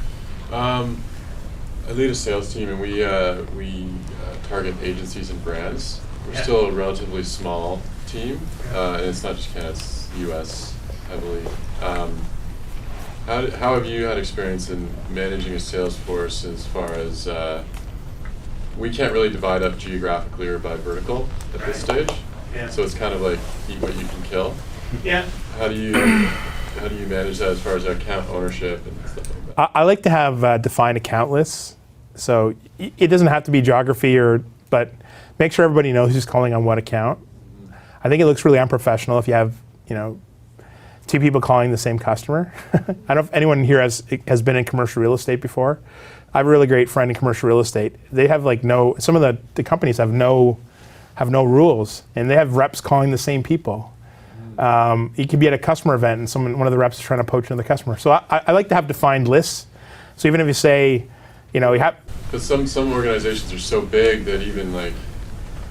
I lead a sales team, and we target agencies and brands. We're still a relatively small team, and it's not just Canada; it's U.S. heavily. How have you had experience in managing a sales force as far as we can't really divide up geographically or by vertical at this stage? Yeah. So it's kind of like eat what you can kill. Yeah. How do you manage that as far as account ownership and stuff like that? I like to have defined account lists. So it doesn't have to be geography but make sure everybody knows who's calling on what account. I think it looks really unprofessional if you have, two people calling the same customer. I don't know if anyone here has been in commercial real estate before. I have a really great friend in commercial real estate. They have some of the companies have no rules, and they have reps calling the same people. You could be at a customer event and one of the reps is trying to poach another customer. So I like to have defined lists. So even if you say, you have. But some organizations are so big that even like.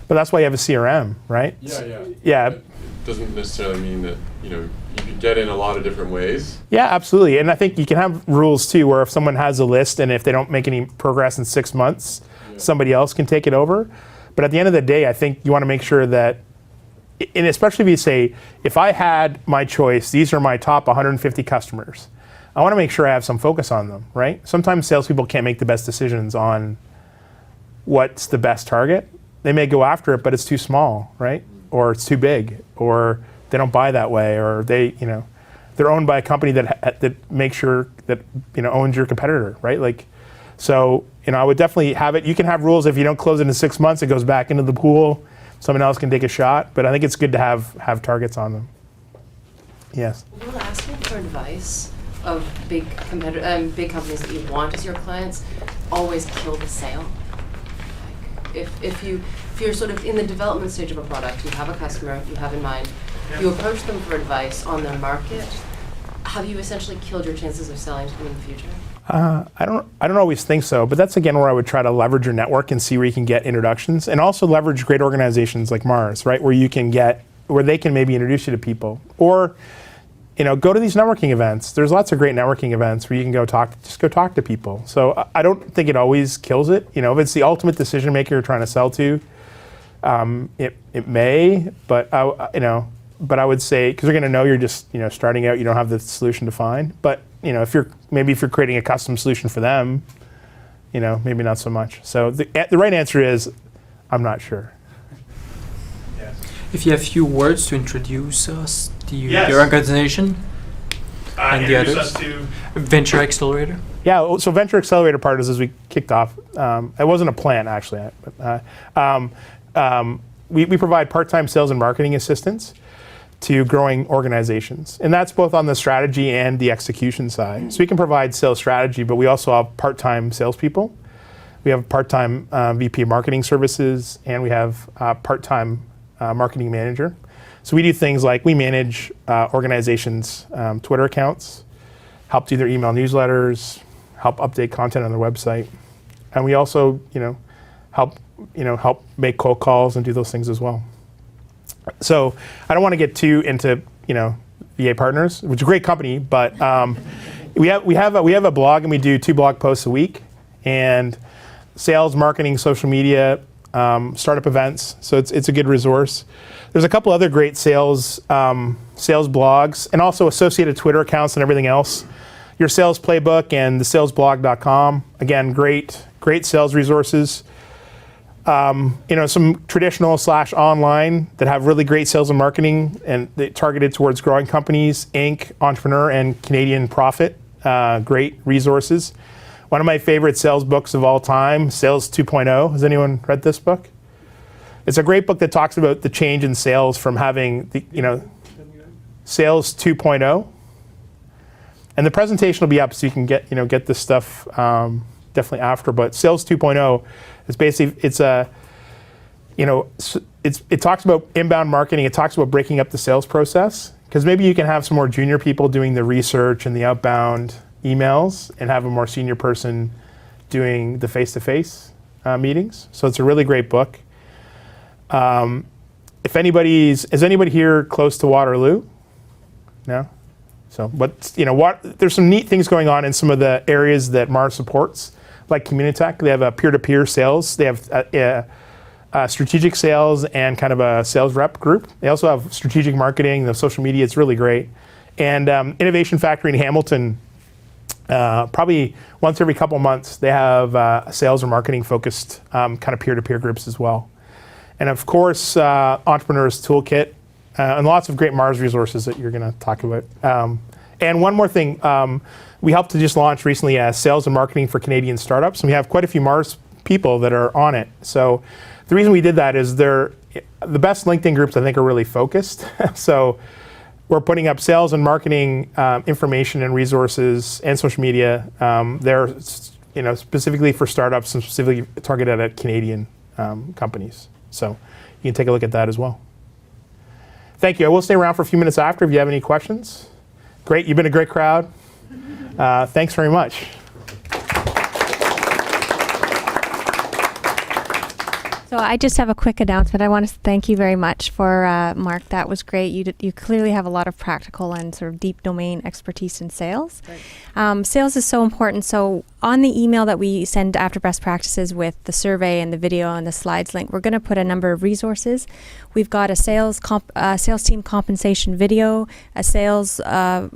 But that's why you have a CRM, right? Yeah. It doesn't necessarily mean that you can get in a lot of different ways. Yeah, absolutely. And I think you can have rules too, where if someone has a list and if they don't make any progress in 6 months, somebody else can take it over. But at the end of the day, I think you want to make sure that, and especially if you say, if I had my choice, these are my top 150 customers, I want to make sure I have some focus on them, right? Sometimes salespeople can't make the best decisions on what's the best target. They may go after it, but it's too small, right? Or it's too big, or they don't buy that way, or they're owned by a company that makes sure that owns your competitor, right? Like, so I would definitely have it. You can have rules if you don't close it in 6 months, it goes back into the pool. Someone else can take a shot, but I think it's good to have targets on them. Yes. Will asking for advice of big companies that you want as your clients always kill the sale? Like if you're sort of in the development stage of a product, you have a customer you have in mind, you approach them for advice on their market, have you essentially killed your chances of selling to them in the future? I don't always think so, but that's again where I would try to leverage your network and see where you can get introductions, and also leverage great organizations like MaRS, right, where they can maybe introduce you to people, or go to these networking events. There's lots of great networking events where you can go talk to people. So I don't think it always kills it. If it's the ultimate decision maker you're trying to sell to, it may, but I would say, because they're going to know you're just starting out, you don't have the solution to find. But if you're creating a custom solution for them, maybe not so much. So the right answer is, I'm not sure. If you have a few words to introduce us to Yes. your organization and the Introduce others. us to Venture Accelerator. Yeah, so Venture Accelerator Partners, as we kicked off, it wasn't a plan actually. We provide part-time sales and marketing assistance to growing organizations. And that's both on the strategy and the execution side. So we can provide sales strategy, but we also have part-time salespeople. We have part-time VP of marketing services, and we have part-time marketing manager. So we do things like we manage organizations' Twitter accounts, help do their email newsletters, help update content on their website. And we also, help make cold calls and do those things as well. So I don't want to get too into, VA Partners, which is a great company, but we have a blog, and we do 2 blog posts a week, and sales, marketing, social media, startup events. So it's a good resource. There's a couple other great sales blogs, and also associated Twitter accounts and everything else. your sales playbook and the salesblog.com. Again, great sales resources. Some traditional / online that have really great sales and marketing and they targeted towards growing companies, Inc., Entrepreneur, and Canadian Profit. Great resources. One of my favorite sales books of all time, Sales 2.0. Has anyone read this book? It's a great book that talks about the change in sales from having Sales 2.0. And the presentation will be up so you can get this stuff definitely after. But Sales 2.0 is basically it talks about inbound marketing. It talks about breaking up the sales process because maybe you can have some more junior people doing the research and the outbound emails and have a more senior person doing the face-to-face meetings. So it's a really great book. Is anybody here close to Waterloo? No? So, but there's some neat things going on in some of the areas that MaRS supports, like Communitech. They have a peer-to-peer sales. They have strategic sales and kind of a sales rep group. They also have strategic marketing, the social media. It's really great. And Innovation Factory in Hamilton, probably once every couple months, they have sales or marketing focused kind of peer-to-peer groups as well. And of course, Entrepreneur's Toolkit, and lots of great MaRS resources that you're going to talk about. And one more thing, we helped to just launch recently sales and marketing for Canadian startups, and we have quite a few MaRS people that are on it. So the reason we did that is the best LinkedIn groups I think are really focused. So we're putting up sales and marketing information and resources and social media. They're specifically for startups and specifically targeted at Canadian companies. So you can take a look at that as well. Thank you. I will stay around for a few minutes after if you have any questions. Great. You've been a great crowd. Thanks very much. So I just have a quick announcement. I want to thank you very much for Mark. That was great. You clearly have a lot of practical and sort of deep domain expertise in sales. Sales is so important. So on the email that we send after best practices with the survey and the video and the slides link, we're going to put a number of resources. We've got a sales team compensation video, a sales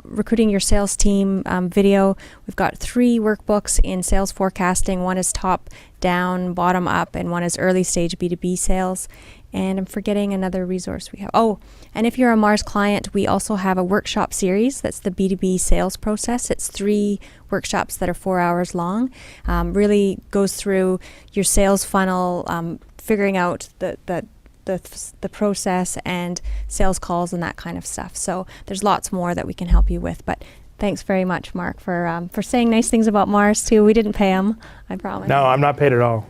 recruiting your sales team video. We've got 3 workbooks in sales forecasting. One is top down, bottom up, and one is early stage B2B sales. And I'm forgetting another resource we have. Oh, and if you're a MaRS client, we also have a workshop series. That's the B2B sales process. It's 3 workshops that are 4 hours long. Really goes through your sales funnel, figuring out the process and sales calls and that kind of stuff. So there's lots more that we can help you with. But thanks very much, Mark, for saying nice things about MaRS too. We didn't pay him, I promise. No, I'm not paid at all.